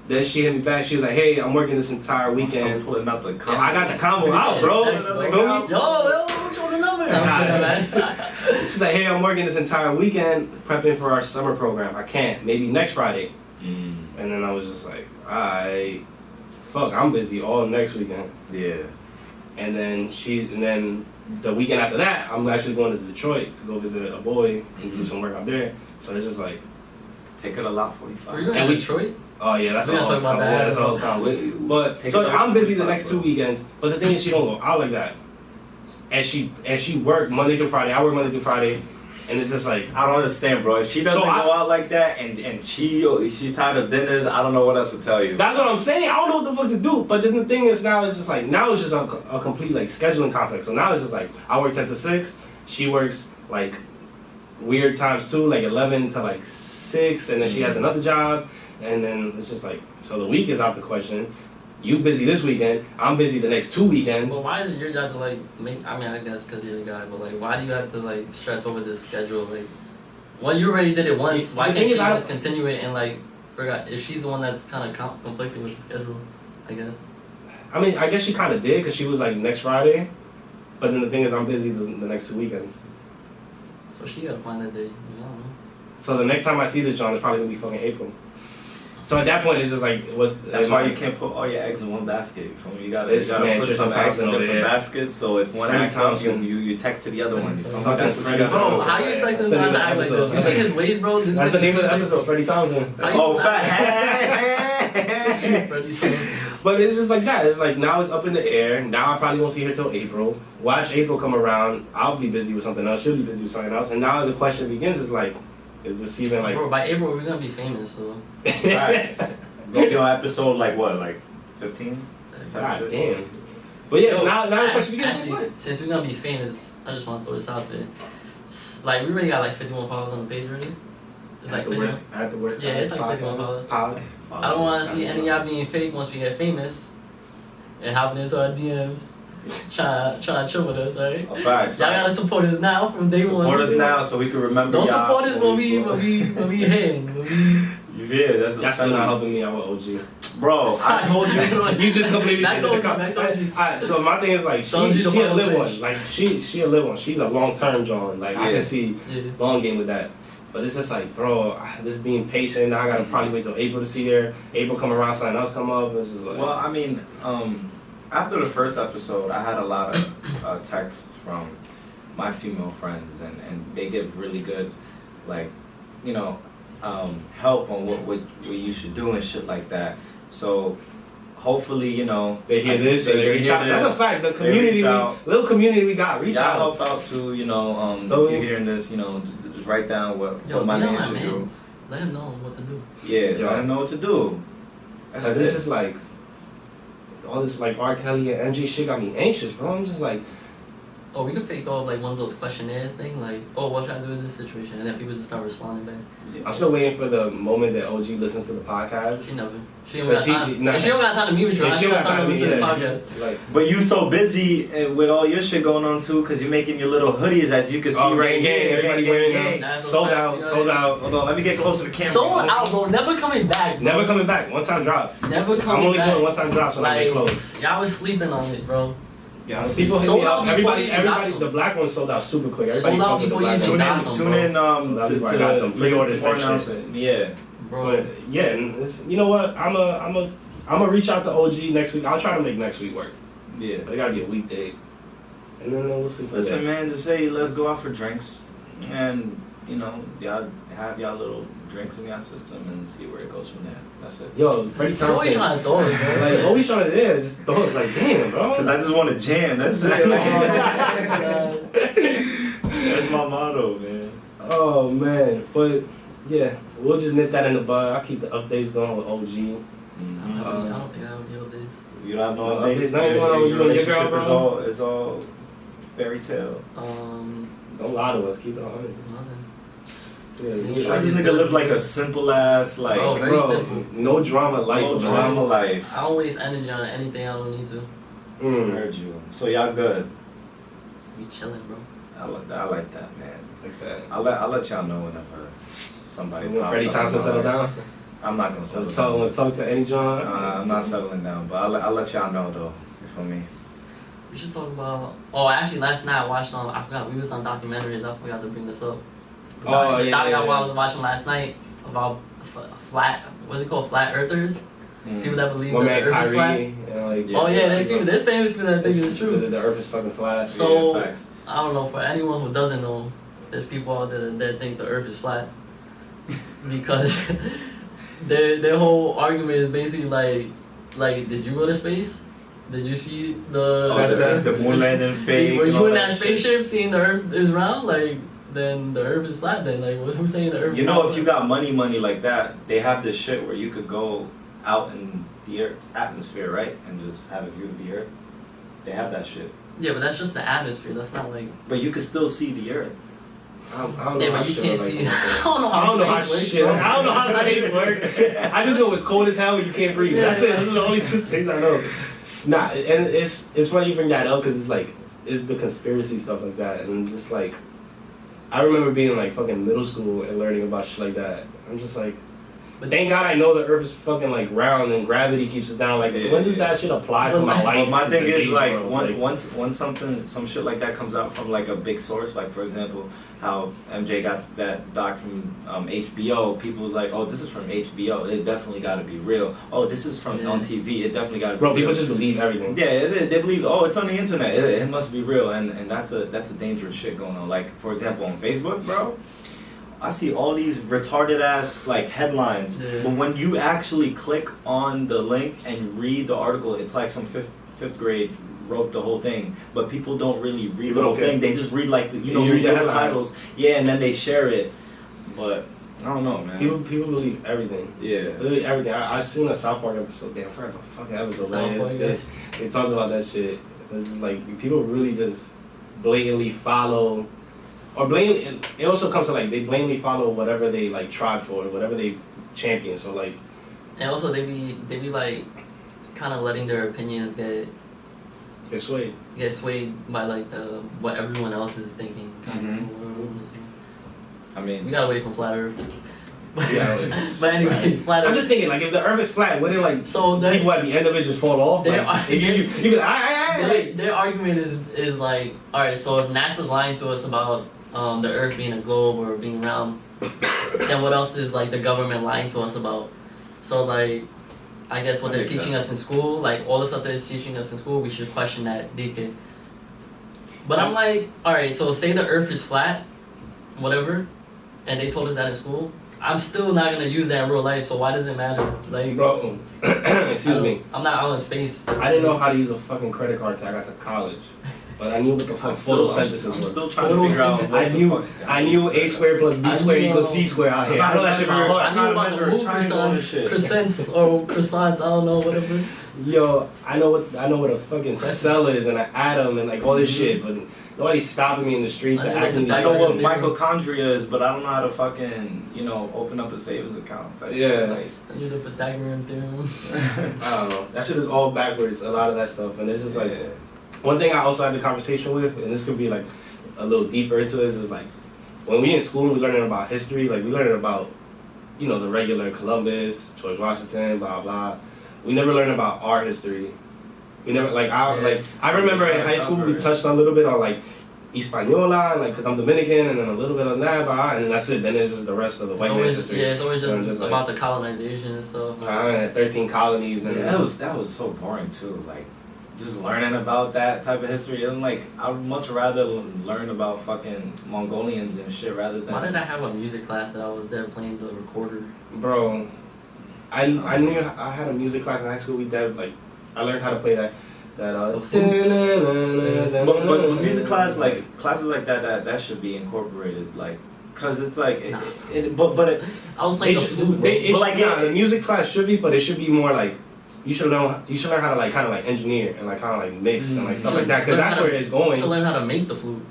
Then she hit me back. She was like, hey, I'm working this entire weekend. Pulling out the combo. Yeah, I got the combo out, bro. Text, You bro. feel me? Yo, what's the number? She's like, hey, I'm working this entire weekend prepping for our summer program. I can't. Maybe next Friday. And then I was just like, alright, fuck, I'm busy all next weekend. Yeah. And then the weekend after that, I'm actually going to Detroit to go visit a boy and do some work out there. So it's just like, Take her to Lot Are you 45. going And to we- Detroit? oh yeah, that's We're a gonna whole talk about convo. that. That's a whole convo. But Take so it back I'm to busy the 45, next 2 bro. weekends. But the thing is, she don't go out like that. And she work Monday through Friday. I work Monday through Friday, and it's just like, I don't understand, bro. If she doesn't So go I- out like that and she's tired of dinners, I don't know what else to tell you. that's what I'm saying. I don't know what the fuck to do. But then the thing is, now it's just like, now it's just a complete like scheduling conflict. So now it's just like, I work 10 to 6. She works like weird times too, like 11 to like 6, and then she has another job, and then it's just like, so the week is out the question. You busy this weekend, I'm busy the next 2 weekends. Well, why is it your job to like make? I mean, I guess because you're the guy, but like, why do you have to like stress over this schedule? Like, well, you already did it once. Why The can't thing she is, just continue it and like forgot if she's the one that's kind of conflicting with the schedule? I guess. I mean, I guess she kind of did because she was like next Friday, but then the thing is, I'm busy the next 2 weekends. So she gotta find that day. I don't know. So the next time I see this John, it's probably gonna be fucking April. So at that point, it's just like, That's why you can't put all your eggs in one basket. You feel me? You gotta, This you gotta man, put Tristan some eggs in Thompson over different there. baskets. So if one Freddy acts up, Thompson. you text to the other one. You feel me? Fucking That's what Freddy you Bro, gotta how do. you expect That's them the not name to of act like the this? You episode. see his ways, bro? This That's the name of the is- episode, Freddie Thompson. How you Oh, supposed to act fat. Freddy Thompson. But it's just like that. It's like now it's up in the air. Now I probably won't see her till April. Watch April come around. I'll be busy with something else. She'll be busy with something else. And now the question begins is like, is this even like... Bro, by April we're gonna be famous, so. Facts. Gonna be on episode like what, like 15? God damn. But yeah, Yo, now the question begins actually, like what? since we're gonna be famous, I just want to throw this out there. Like, we already got like 51 followers on the page already. It's like 51. At the worst. Yeah, it's like 51 followers. Pod. I don't want to see any of y'all being fake once we get famous and hopping into our DMs. try to chill with us, right? Oh, facts. Y'all gotta support us now from day one. Support us now so we can remember. Don't y'all support us when we hitting. Yeah, that's Y'all still not helping me out with OG. Bro, I told you. You just completely Back shit. told you. Alright, so my thing is like she a live one. Like she a live one. She's a long term John. Like I can see long game with that. But it's just like, bro, this being patient. Now I gotta probably wait till April to see her. April come around, something else come up. It's just like. Well, I mean, after the first episode, I had a lot of texts from my female friends, and they give really good, like, you know, help on what you should do and shit like that. So hopefully, you know, they hear this. They reach out. That's a fact. The community, little community we got, reach out. Y'all help out too. You know, if you're hearing this, you know, just write down what my man should do. Let him know what to do. Yeah, let him know what to do. Cause this is like all this like R. Kelly and MJ shit got me anxious, bro. I'm just like. Oh, we could fake off like one of those questionnaires thing, like, oh, what should I do in this situation? And then people just start responding back. Yeah. I'm still waiting for the moment that OG listens to the podcast. She never. She don't got time. She don't got time to meet with you. She don't got time to listen to the podcast. Like, but you so busy with all your shit going on too, cause you're making your little hoodies as you can see right here. Gang. Sold out. Hold on, let me get close to the camera. Sold out, bro. Never coming back. Bro. Never coming back. One time drop. Never coming back. I'm only doing one time drop, so like, I get close. Y'all was sleeping on it, bro. Yeah, people hit me up. Everybody, the black one sold out super quick. Everybody sold out before you even got them. Tune in to the pre-order section. Yeah, bro. But yeah, and you know what? I'm a reach out to OG next week. I'll try to make next week work. Yeah, but it gotta be a weekday. And then we'll see. Listen, man, just say let's go out for drinks, and you know, y'all have y'all little drinks in your system and see where it goes from there. That's it. Yo, Freddy Thompson. Always trying to throw it, bro. Like, always trying to just throw it. Like, damn, bro. Because I just want to jam. That's it. That's my motto, man. Oh, man. But, yeah, we'll just nip that in the bud. I'll keep the updates going with OG. Mm-hmm. I don't think I have the updates. You don't have no updates? Your relationship is all fairy tale. Don't lie to us. Keep it on. Nothing. Yeah, this nigga live like a simple ass, like, very simple. No drama life. No drama life. I don't waste energy on anything I don't need to. Heard you. So y'all good? We chilling, bro. I like that, man. Like that. I'll let y'all know whenever somebody. When Freddy Thompson settle down. I'm not gonna settle down. Talk to any John. I'm not settling down, but I'll let y'all know though. You feel me? We should talk about. Oh, actually, last night I watched I forgot we was on documentaries. I forgot to bring this up. The doc I was watching last night about flat. What's it called? Flat earthers. People that believe the Earth is flat. There's famous people that think it's true. The Earth is fucking flat. So I don't know. For anyone who doesn't know, there's people out there that think the Earth is flat because their whole argument is basically like, did you go to space? Did you see the moon landing fake? Were you in that spaceship seeing the Earth is round? Like, then the Earth is flat. Then who's saying the Earth? You know, if you got money like that, they have this shit where you could go out in the Earth's atmosphere, right, and just have a view of the Earth. They have that shit. Yeah, but that's just the atmosphere. That's not like. But you can still see the Earth. I don't know but you can't see. I don't know how space works. I just know it's cold as hell and you can't breathe. That's it. Those are the only two things I know. Nah, and it's funny you bring that up because it's the conspiracy stuff like that, and just like I remember being like fucking middle school and learning about shit like that. I'm just like, but thank God I know the Earth is fucking like round and gravity keeps us down. Like, when does that shit apply for my life? Well, my thing is like once some shit like that comes out from like a big source, like for example, how MJ got that doc from HBO. People was like, oh, this is from HBO. It definitely got to be real. Oh, this is from on TV. It definitely got to be real. People just believe everything. Yeah, they believe. Oh, it's on the internet. It must be real. And that's a dangerous shit going on. Like for example, on Facebook, bro. I see all these retarded ass like headlines, but when you actually click on the link and read the article, it's like some fifth grade wrote the whole thing, but people don't really read the whole thing. They just read like the titles, and then they share it. But I don't know, man. People believe everything. Yeah, literally everything. I seen a South Park episode. Damn, I forgot the fucking episode. They talked about that shit. It's just like people really just blatantly follow. Or blame. It also comes to like they blatantly follow whatever they like tried for, whatever they champion. So like, and also they be like kind of letting their opinions get Get swayed. get swayed by like the what everyone else is thinking. I mean, We gotta wait for flat Earth. Yeah. But anyway, flat Earth. I'm just thinking, like, if the Earth is flat, wouldn't like So the- people at the end of it just fall off? They Like, are- if you be like, Their argument is like, alright, so if NASA's lying to us about the Earth being a globe or being round, then what else is like the government lying to us about? So like, I guess what That they're makes teaching sense. us in school, like all the stuff they're teaching us in school, we should question that deeply. But I'm like, alright, so say the Earth is flat, whatever, and they told us that in school. I'm still not gonna use that in real life, so why does it matter? Like, bro, excuse me. I'm not out in space. I didn't know how to use a fucking credit card till I got to college. But I knew what the fuck I'm still photosynthesis was. still trying to figure out. I knew A squared plus B squared equals C squared out here. I know that shit by I heart. knew about the moon croissants or croissants, I don't know, whatever. Yo, I know what a fucking cell is and an atom and like all this shit, but nobody's stopping me in the street to I know ask me these I know what questions. mitochondria is, but I don't know how to fucking, open up a savings account. Like, Yeah. Like, I knew the Pythagorean theorem. I don't know. That shit is all backwards, a lot of that stuff. And it's just like, one thing I also had the conversation with, and this could be like a little deeper into this, is like, when we in school and we learning about history, like we learning about, the regular Columbus, George Washington, blah, blah. We never learned about our history. We never, I remember in high school we touched a little bit on like Hispaniola, and like, cause I'm Dominican, and then a little bit on that, and then that's it. Then it's just the rest of the white man's history. Yeah, it's always So just like, about the colonization and stuff. I had 13 colonies, and that was so boring too. Like, just learning about that type of history. And like, I would much rather learn about fucking Mongolians and shit rather than. Why did I have a music class that I was there playing the recorder? bro, I knew I had a music class in high school. We did like, I learned how to play that. But music class, like classes like that should be incorporated, like, cause it's like, Nah. but it, I was playing the flute. Bro. The music class should be, but it should be more like you should learn how to like kind of like engineer and like kind of like mix and like stuff like that, because Learn that's how where to- it's You going. should learn how to make the flute.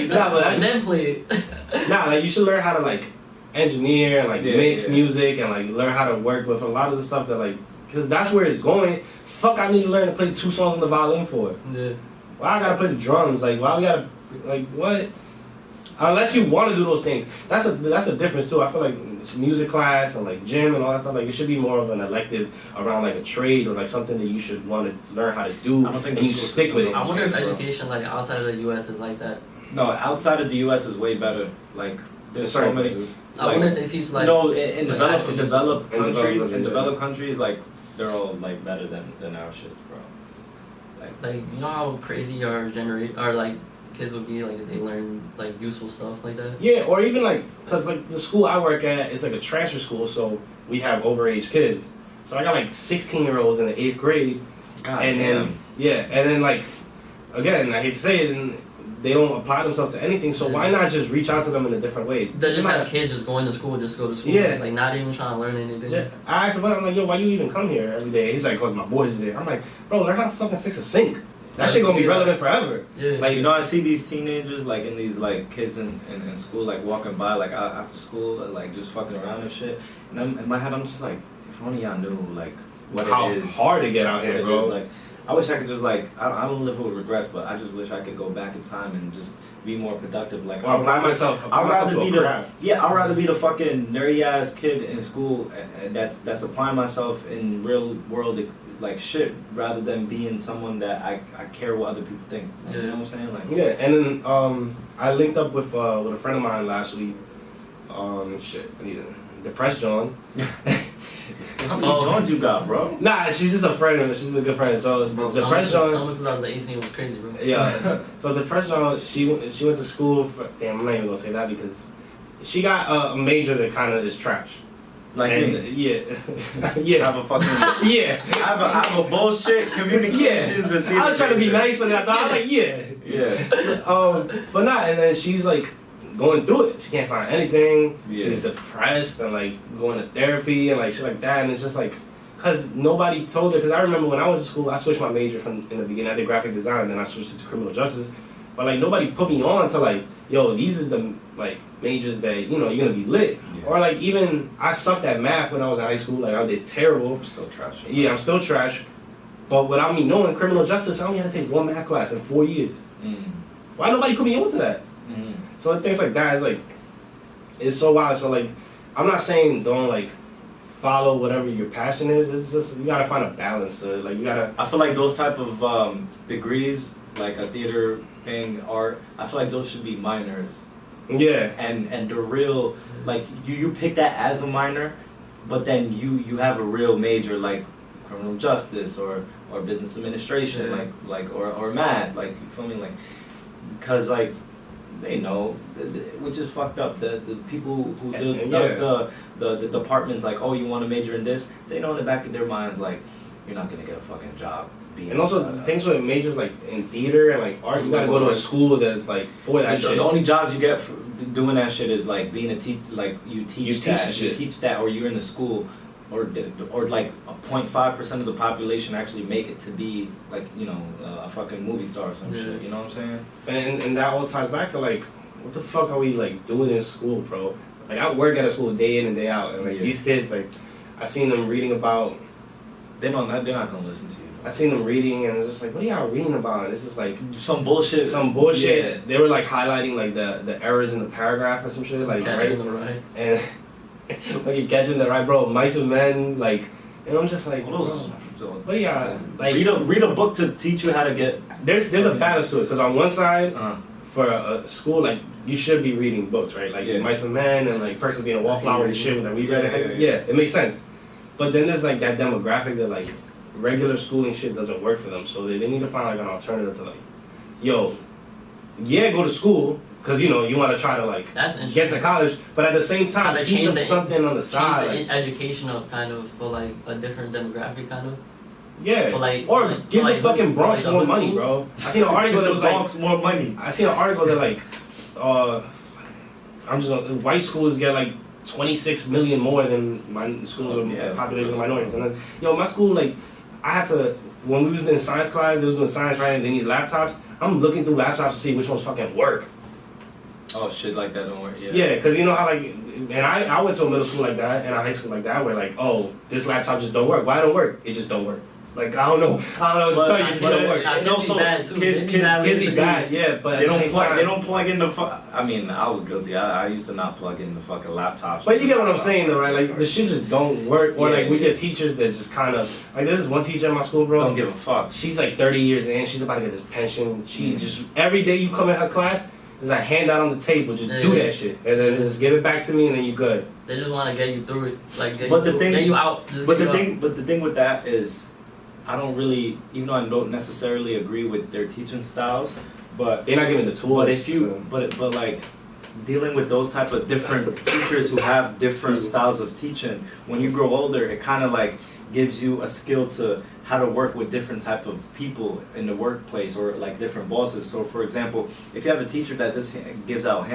Nah, but And then play it. like you should learn how to like engineer and like mix Yeah. music and like learn how to work with a lot of the stuff that like, because that's where it's going. Fuck, I need to learn to play 2 songs on the violin for it. Yeah. Why I gotta play the drums? Like, why we gotta, like, what? Unless you want to do those things. That's a difference too. I feel like music class and like gym and all that stuff, like it should be more of an elective around like a trade or like something that you should want to learn how to do. I don't think and the you school stick with it. system I wonder if Bro. education like outside of the U.S. is like that. no, outside of the U.S. is way better. Like, there's so Certain many. places. I wonder if they teach like. No, in like, developed actual developed In countries, developed, in yeah. developed countries, like they're all like better than our shit, bro. Like, you know how crazy our like kids would be like if they learn like useful stuff like that. Yeah, or even like, cause like the school I work at is like a transfer school, so we have overage kids. So I got like 16-year-olds in the 8th grade, God and damn. then like, again, I hate to say it, and they don't apply themselves to anything. So why not just reach out to them in a different way? They just have kids just going to school just to go to school. Yeah. Like not even trying to learn anything. I asked him, I'm like, yo, why you even come here every day? He's like, cause my boys is there. I'm like, bro, learn how to fucking fix a sink. That shit gonna be relevant forever. Yeah. Like, I see these teenagers like in these like kids in school like walking by like after school like just fucking around and shit. And in my head I'm just like, if only y'all knew like what how it is. hard to get out what here, it bro. is. Like, I wish I could just like I don't live with regrets, but I just wish I could go back in time and just be more productive. Like, Or apply myself I'd rather to be a the craft. I'd rather be the fucking nerdy ass kid in school and that's applying myself in real world like shit rather than being someone that I care what other people think. Like, Yeah. You know what I'm saying? Like, Yeah, and then I linked up with a friend of mine last week. I need a depressed John. how many Johns you got, bro? Nah, she's just a friend. She's a good friend. So Bro, depressed John. summer 2018 was crazy, bro. Yeah. So depressed John. She went to school. Damn, I'm not even gonna say that because she got a major that kind of is trash. Like And, me. yeah, I yeah, have a fucking yeah. I have a bullshit communications and I was trying to be theater nice, but I thought I was like, yeah. Yeah. But not. And then she's like going through it. She can't find anything. Yeah. She's depressed and like going to therapy and like shit like that. And it's just like, cause nobody told her. Cause I remember when I was in school, I switched my major from in the beginning. I did graphic design, then I switched to criminal justice. But like nobody put me on to like, yo, these are the like majors that you're gonna be lit. Yeah. Or like even I sucked at math when I was in high school. Like I did terrible. I'm still trash. Yeah, I'm still trash. But without me knowing criminal justice, I only had to take one math class in 4 years. Why nobody put me onto that? So things like that is like, it's so wild. So like, I'm not saying don't like follow whatever your passion is. It's just you gotta find a balance. Like you gotta. I feel like those type of degrees, like a theater thing, art. I feel like those should be minors. Yeah. And the real, like you pick that as a minor, but then you have a real major like criminal justice or business administration, or math, like you feel me, like, because like they know, which is fucked up. The people who does the departments, like, oh, you want to major in this, they know in the back of their minds, like, you're not gonna get a fucking job. And also things with majors like in theater and like art, you gotta go to a school that's like for that shit. The only jobs you get for doing that shit is like being a like you teach that, or you're in the school, or like 0.5% of the population actually make it to be like, you know, a fucking movie star or some shit. You know what I'm saying? And that all ties back to like, what the fuck are we like doing in school, bro? Like I work at a school day in and day out, and like these kids, like I seen them reading about. They're not gonna listen to you. I seen them reading, and it's just like, what are y'all reading about? And it's just like some bullshit. Yeah. They were like highlighting like the errors in the paragraph or some shit, like catching the right. And like you're catching the right, bro. Mice and men, like, and I'm just like, what are y'all like? Read a book to teach you how to get. There's a balance to it, because on one side, for a school, like you should be reading books, right? Like Mice and Men and like Perks of Being a Wallflower and shit that we read. It makes sense. But then there's like that demographic that like regular schooling shit doesn't work for them, so they need to find like an alternative to like, yo, go to school because you know you want to try to like get to college, but at the same time teach them something on the side. Change the educational kind of for like a different demographic kind of. Yeah. For like, or like, give for the like fucking Bronx like more money, bro. I seen an article that was Bronx like more money. I seen an article that like, I'm just gonna, white schools get like 26 million more than my schools with population of minorities. And then, yo, my school, like, I had to, when we was in science class, they was doing science, right, and they need laptops. I'm looking through laptops to see which ones fucking work. Oh, shit like that don't work, Yeah, because you know how, like, and I went to a middle school like that and a high school like that where, like, oh, this laptop just don't work. Why it don't work? It just don't work. Like, I don't know what to tell you, it just don't work. And also, kids be bad, yeah, but they don't plug in the I mean, I was guilty. I used to not plug in the fucking laptops. But you get what I'm saying, though, right? Like, the shit just don't work. Or, like, we get teachers that just kind of... Like, there's this one teacher in my school, bro. Don't give a fuck. She's, like, 30 years in. She's about to get this pension. She just... Every day you come in her class, there's a handout on the table. Just do that shit. And then just give it back to me, and then you're good. They just want to get you through it. Like, get you out. But the thing with that is... I don't really, even though I don't necessarily agree with their teaching styles, but they're not giving the tools. But if you, but like dealing with those type of different teachers who have different styles of teaching, when you grow older, it kind of like gives you a skill to how to work with different type of people in the workplace or like different bosses. So for example, if you have a teacher that just gives out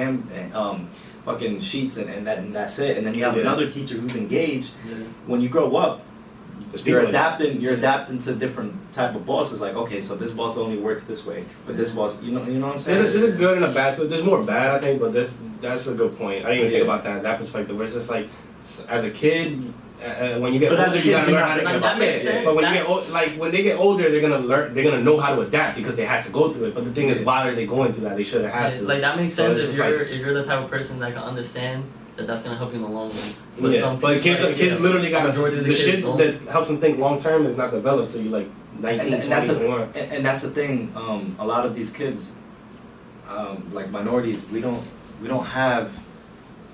fucking sheets and that's it, and then you have another teacher who's engaged, when you grow up. You're adapting to different type of bosses. Like, okay, so this boss only works this way, but this boss, you know what I'm saying? There's a good and a bad. There's more bad, I think, but that's a good point. I didn't even think about that perspective. Where it's just like, as a kid, when you get older, you gotta learn how to that makes sense. But when you get when they get older, they're gonna know how to adapt because they had to go through it. But the thing is, why are they going through that? They shouldn't have to. Like that makes sense if you're the type of person that can understand. That's gonna help you in the long run. But kids literally got the shit that helps them think long term is not developed. So you like 19, 20, 21. And that's the thing. A lot of these kids, like minorities, we don't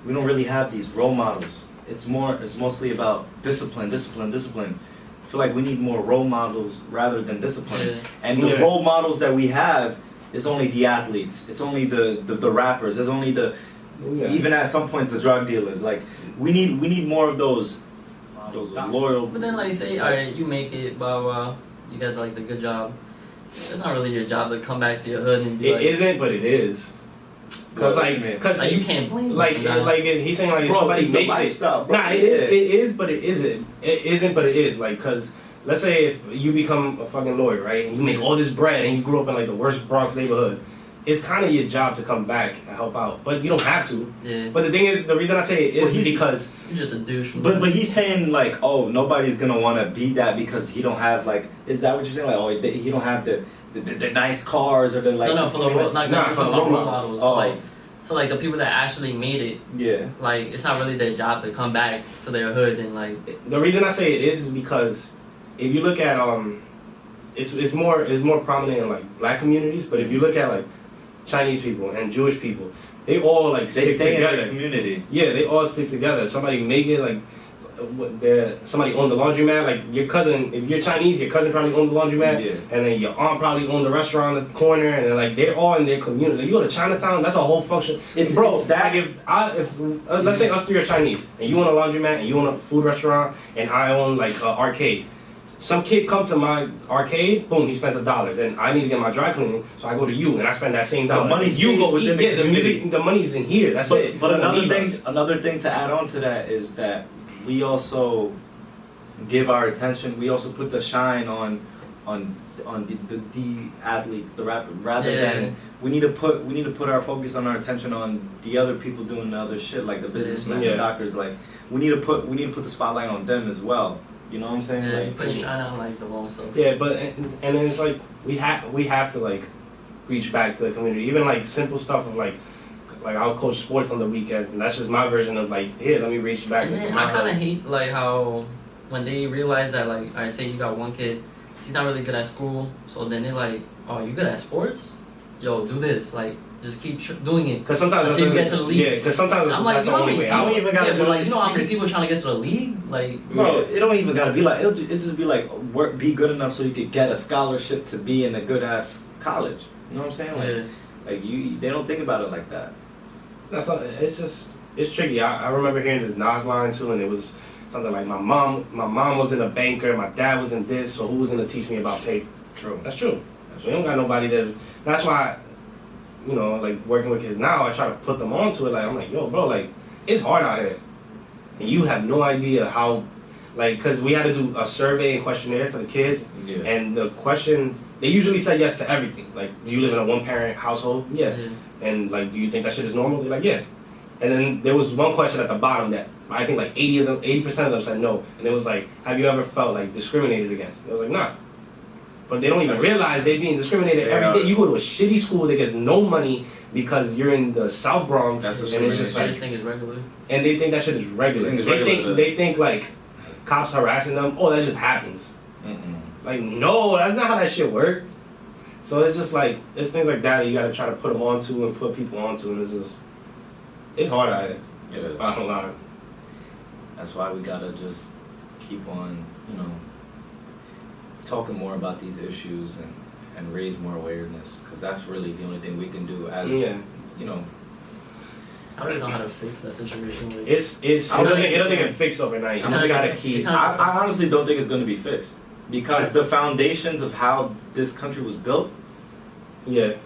really have these role models. It's mostly about discipline. I feel like we need more role models rather than discipline. And the role models that we have is only the athletes. It's only the rappers. It's only even at some points the drug dealers. Like we need more of those loyal. But then like say, alright, you make it, blah blah, you got like the good job. It's not really your job to come back to your hood and be like. It isn't, but it is. Cause like you can't blame. Like he's saying like if somebody makes it. Nah, it is, but it isn't. It isn't, but it is. Like, cause let's say if you become a fucking lawyer, right, and you make all this bread and you grew up in like the worst Bronx neighborhood. it's kind of your job to come back and help out, but you don't have to. Yeah. But the thing is, the reason I say it is because You're just a douche. But he's saying like, oh, nobody's gonna want to be that because he don't have like. Is that what you're saying? Like, oh, he don't have the nice cars or the like. No, for the role models. Oh. So like the people that actually made it. Yeah. Like it's not really their job to come back to their hood and like. The reason I say it is because if you look at it's more prominent in like black communities, but if you look at like Chinese people and Jewish people, they all like They stick stay together. in their community. Yeah, they all stick together. Somebody make it like somebody owned the laundromat. Like your cousin, if you're Chinese, your cousin probably owned the laundromat, Yeah. and then your aunt probably owned the restaurant on the corner, and then like they're all in their community. Like, you go to Chinatown, that's a whole function. It's Like that. if let's say us three are Chinese, and you own a laundromat, and you own a food restaurant, and I own like an arcade. Some kid comes to my arcade, boom, he spends $1. Then I need to get my dry cleaning, so I go to you and I spend that same $1. The money you stays go within eat, the community. the money's in here. That's it. But It doesn't leave us. another thing to add on to that is that we also give our attention. We also put the shine on the athletes, the rappers, rather than we need to put our focus on our attention on the other people doing the other shit, like the businessmen, the doctors. Like we need to put the spotlight on them as well. You know what I'm saying? Yeah, like, you put your shine on like the wrong stuff. Yeah, but and then it's like we have to like reach back to the community. Even like simple stuff of like I'll coach sports on the weekends, and that's just my version of like, here, let me reach back And into then my I kind of heart. hate like how when they realize that like I say you got one kid, he's not really good at school, so then they're like, oh, you good at sports? Yo, do this, like just keep doing it. Because sometimes until you get to the league. Yeah, because sometimes I'm that's like, the you know, only way out. don't even gotta do but like it. you know how many people trying to get to the league, like bro, it don't even gotta be like it'll just be like be good enough so you could get a scholarship to be in a good ass college. You know what I'm saying? Like, they don't think about it like that. That's not, it's tricky. I remember hearing this Nas line too, and it was something like my mom wasn't a banker, my dad wasn't this, so who was gonna teach me about paper? True. That's true. We don't got nobody that. That's why, you know, like working with kids now, I try to put them onto it. Like I'm like, yo, bro, like it's hard out here, and you have no idea how, like, cause we had to do a survey and questionnaire for the kids, and the question they usually say yes to everything. Like, do you live in a one-parent household? Yeah. And like, do you think that shit is normal? They're like, yeah. And then there was one question at the bottom that I think like 80% of them said no. And it was like, have you ever felt like discriminated against? And I was like, nah. But they don't even realize they're being discriminated every day. You go to a shitty school that gets no money because you're in the South Bronx, That's and it's just they like, just think it's regular. and they think that shit is regular. They think like cops harassing them. Oh, that just happens. Like, no, that's not how that shit works. So it's just like, it's things like that you gotta try to put them onto and put people onto, and it's hard out here. Yeah. Bottom line. That's why we gotta just keep on, talking more about these issues and raise more awareness, because that's really the only thing we can do as, I don't even know how to fix that situation. Like, it doesn't get fixed overnight. You just gotta keep. I honestly don't think it's gonna be fixed, because the foundations of how this country was built, you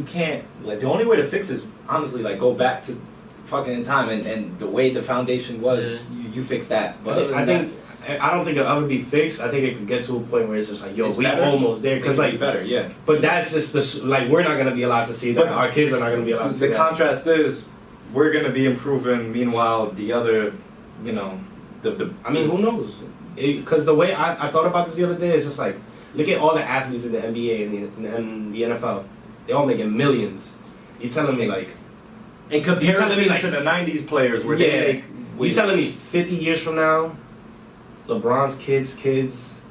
can't, like, the only way to fix is honestly like go back to fucking in time and the way the foundation was, you fix that. But I don't think it'll ever be fixed. I think it could get to a point where it's just like, yo, we almost there. Because like, better, yeah. But that's just like, we're not gonna be allowed to see that. But our kids are not gonna be allowed to see that. The contrast is, we're gonna be improving. Meanwhile, the other, I mean, who knows? Because the way I thought about this the other day is just like, look at all the athletes in the NBA and the NFL. They're all making millions. You're telling me like, in comparison like, to the '90s players, where they make. You telling me 50 years from now, LeBron's kids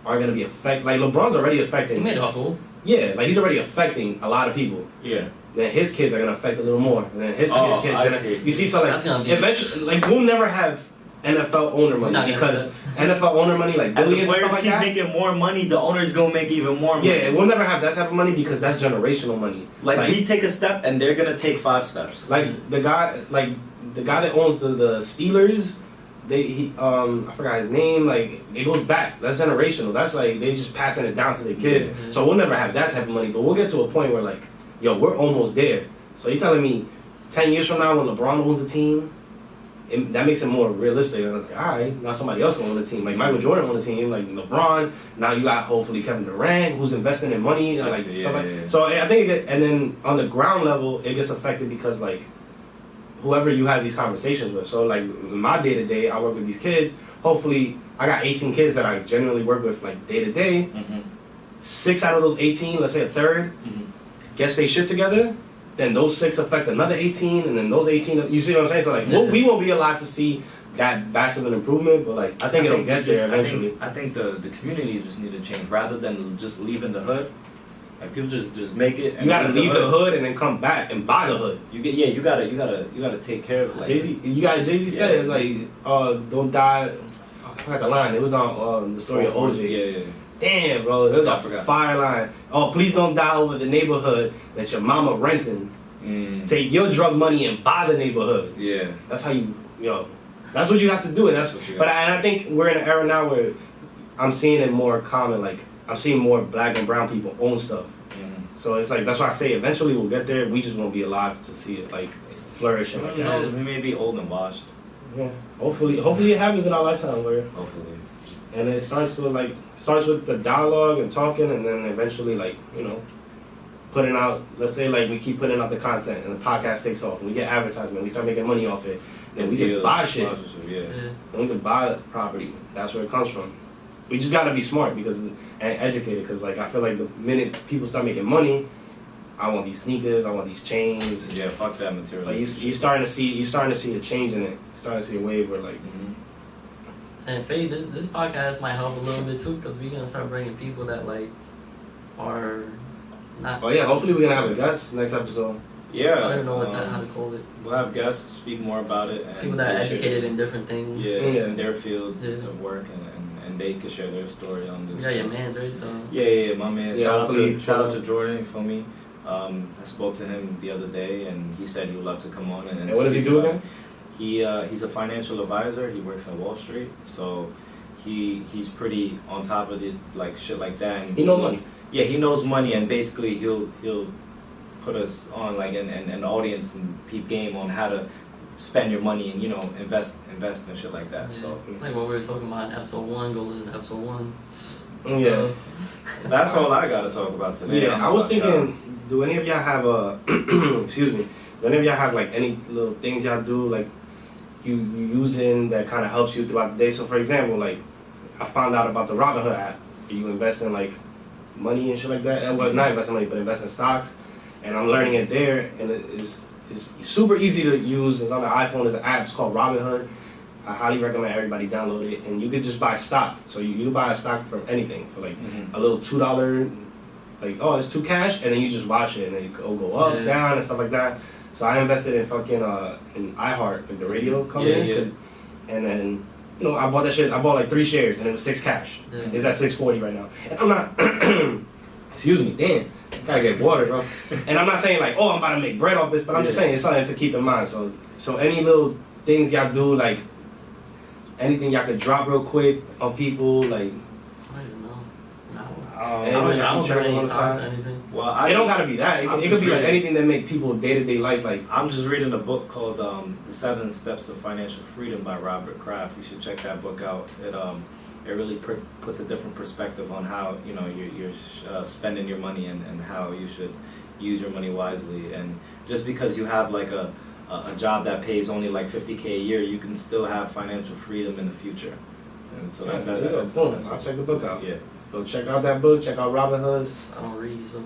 are gonna be affected? Like, LeBron's already affecting. He made a school. Yeah, like he's already affecting a lot of people. Yeah. Then his kids are gonna affect a little more. And then his kids. You see, so like eventually, like we'll never have NFL owner money because NFL owner money, like billions and stuff like that. As the players keep making more money, the owners gonna make even more money. Yeah, we'll never have that type of money because that's generational money. Like we take a step and they're gonna take 5 steps. Like the guy that owns the Steelers. I forgot his name. Like, it goes back. That's generational. That's like they just passing it down to their kids. Mm-hmm. So we'll never have that type of money. But we'll get to a point where like, yo, we're almost there. So you telling me, 10 years from now when LeBron owns a team, that makes it more realistic. And I was like, all right, now somebody else gonna own the team. Like Michael Jordan on the team, like LeBron. Now you got hopefully Kevin Durant, who's investing in money, and like stuff like. So I think, and then on the ground level, it gets affected because like whoever you have these conversations with. So like in my day to day, I work with these kids. Hopefully, I got 18 kids that I genuinely work with like day to day. 6 out of those 18, let's say a third, gets they shit together. Then those 6 affect another 18, and then those 18. You see what I'm saying? So like, we won't be allowed to see that vast of an improvement, but like, I think it'll get there eventually. I think the community just need to change rather than just leaving the hood. Like people just make it. And you gotta leave the hood and then come back and buy the hood. You gotta take care of it. Like, Jay-Z said it was like, don't die. Fuck, I forgot the line. It was on the story of OJ. Yeah. Damn, bro, that was a fire line. Oh, please don't die over the neighborhood that your mama renting. Take your drug money and buy the neighborhood. Yeah. That's how that's what you have to do. And I think we're in an era now where I'm seeing it more common. Like, I'm seeing more black and brown people own stuff. So it's like, that's why I say eventually we'll get there. We just won't be alive to see it like flourish. And like that. We may be old and washed. Yeah. Hopefully it happens in our lifetime. Hopefully. And it starts with the dialogue and talking, and then eventually putting out. Let's say like we keep putting out the content, and the podcast takes off, and we get advertisement, we start making money off it. Then we can buy shit. Then we can buy property. That's where it comes from. We just gotta be smart and educated, because like I feel like the minute people start making money, I want these sneakers, I want these chains. Yeah, fuck that material. Like you're starting to see a change in it. You're starting to see a wave where like. And Faye, this podcast might help a little bit too, because we're gonna start bringing people that like are not. Oh yeah, hopefully we're gonna have a guest next episode. Yeah. I don't know how to call it. We'll have guests speak more about it. And people that are educated in different things. Yeah, in their field of work, and they can share their story on this. Yeah, your man's right though. Yeah, my man. Yeah, shout out to Jordan, you feel me? I spoke to him the other day, and he said he would love to come on. And what does he do again? He's a financial advisor. He works on Wall Street, so he's pretty on top of it, like shit like that. And he knows money. Yeah, he knows money, and basically he'll put us on like an audience and peep game on how to spend your money and invest and shit like that. Yeah. So it's like what we were talking about in episode 1. Go listen to episode 1. Yeah. That's all I gotta talk about today. Yeah, I was thinking, do any of y'all have excuse me? Do any of y'all have like any little things y'all do like you using that kind of helps you throughout the day? So for example, like I found out about the Robinhood app. You invest in like money and shit like that. And well, not invest in money, but invest in stocks. And I'm learning it there, and it's super easy to use. It's on the iPhone. There's an app. It's called Robinhood. I highly recommend everybody download it. And you could just buy stock. So you buy a stock from anything for like a little $2, like, oh, it's 2 cash, and then you just watch it, and then you go up, down, and stuff like that. So I invested in fucking in iHeart, like the radio company. And then I bought that shit. I bought like 3 shares, and it was 6 cash. It's at 640 right now. And I'm not. Excuse me, damn. Gotta get water, bro. And I'm not saying like, oh, I'm about to make bread off this, but I'm just saying it's something to keep in mind. So any little things y'all do, like anything y'all could drop real quick on people, like. I don't know. No. I don't do any stocks or anything. Well, it don't gotta be that. It could be like anything that make people day-to-day life like. I'm just reading a book called The 7 Steps to Financial Freedom by Robert Kraft. You should check that book out. It really puts a different perspective on how you're spending your money and how you should use your money wisely. And just because you have like a job that pays only like $50K a year, you can still have financial freedom in the future. And so that's I'll check the book out. Yeah. So check out that book. Check out Robinhood's. I don't read, so.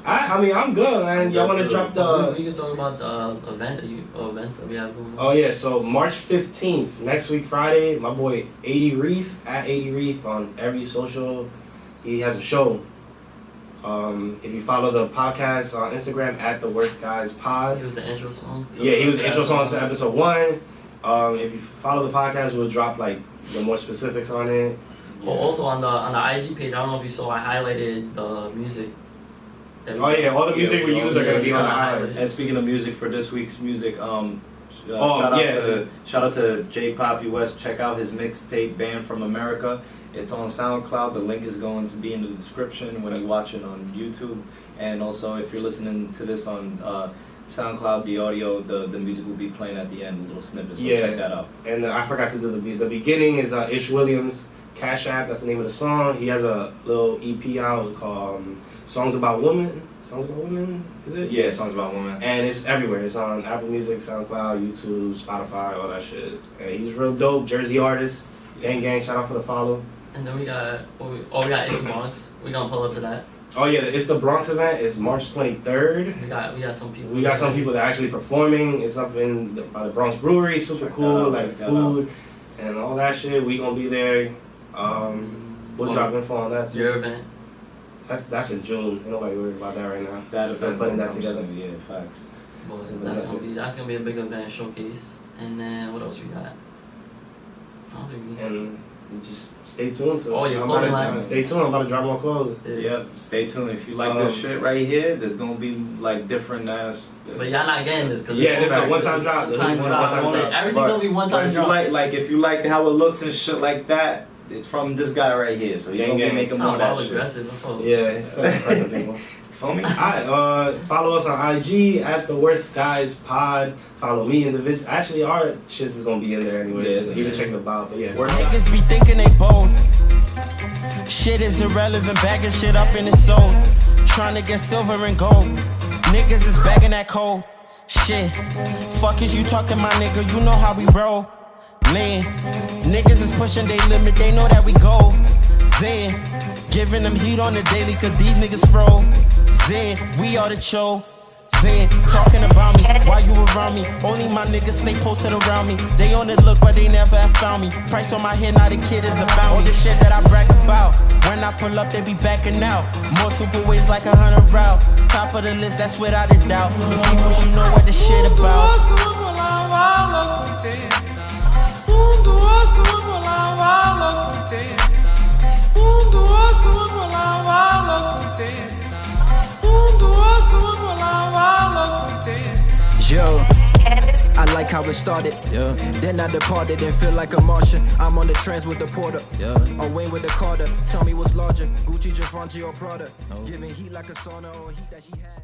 I mean, I'm good, man. Y'all want to drop the... We can talk about the events that we have going on. Oh, yeah. So March 15th, next week, Friday, my boy 80 Reef, at 80 Reef on every social. He has a show. If you follow the podcast on Instagram, at The Worst Guys Pod. He was the intro song. He was the intro song to episode 1. If you follow the podcast, we'll drop like the more specifics on it. Well, also on the IG page, I don't know if you saw, I highlighted the music. Oh yeah, all the music we use are gonna be on the highlights. And speaking of music, for this week's music, shout out to J Poppy West. Check out his mixtape Band from America. It's on SoundCloud. The link is going to be in the description when you watch it on YouTube. And also, if you're listening to this on SoundCloud, the audio, the music will be playing at the end, little snippets. So Yeah. check that out. And I forgot to do the beginning is Ish Williams, Cash App. That's the name of the song. He has a little EP out called Songs About Women. Songs About Women, is it? Yeah, songs about women. And it's everywhere. It's on Apple Music, SoundCloud, YouTube, Spotify, all that shit. And he's real dope. Jersey artist. Gang gang. Shout out for the follow. And then we got It's Bronx. We gonna pull up to that. Oh yeah, it's the Bronx event. It's March 23rd. We got some people. We got some people that are actually performing. It's up in by the Bronx Brewery. Super Check cool, that out, like check that food and all that shit. We gonna be there. We'll drop info on that too. Your event. That's in June. Ain't nobody worried about that right now. That Still event putting that comes together. soon, Yeah, facts. Well, that's gonna be a big event showcase. And then what else we got? I don't think we. And just stay tuned. Oh, your I'm clothing about to- line. Stay tuned. I'm about to drop more clothes. Yep, stay tuned. If you like this shit right here, there's gonna be like different ass. But y'all not getting this because Yeah, it's a one-time drop. One-time drop. Everything gonna be one-time If you drop. if you like how it looks and shit like that, it's from this guy right here. So you're gonna be making more of that shit. Aggressive. Yeah, it's very impressive, people. Feel me? Alright, follow us on IG at The Worst Guys Pod. Follow me individually. Actually, our shit is gonna be in there anyway, Yeah, so you can check the bio. But yeah, Niggas be thinking they bold. Shit is irrelevant, bagging shit up in his soul. Trying to get silver and gold. Niggas is bagging that cold. Shit. Fuck is you talking, my nigga? You know how we roll. Lean. Niggas is pushing they limit, they know that we go. Zen. Giving them heat on the daily, cause these niggas froze. Zen. We are the cho. Zen. Talking about me while you around me. Only my niggas stay posted around me. They on the look, but they never have found me. Price on my head, now the kid is about all the shit that I brag about. When I pull up, they be backing out. Multiple ways like 100 route. Top of the list, that's without a doubt. The people you know what the shit about. Yo, I like how it started. Yeah. Then I departed and feel like a Martian. I'm on the trans with the porter. Yeah. Away with the Carter. Tell me what's larger, Gucci, Givenchy, or Prada. No. Giving heat like a sauna or heat that she had.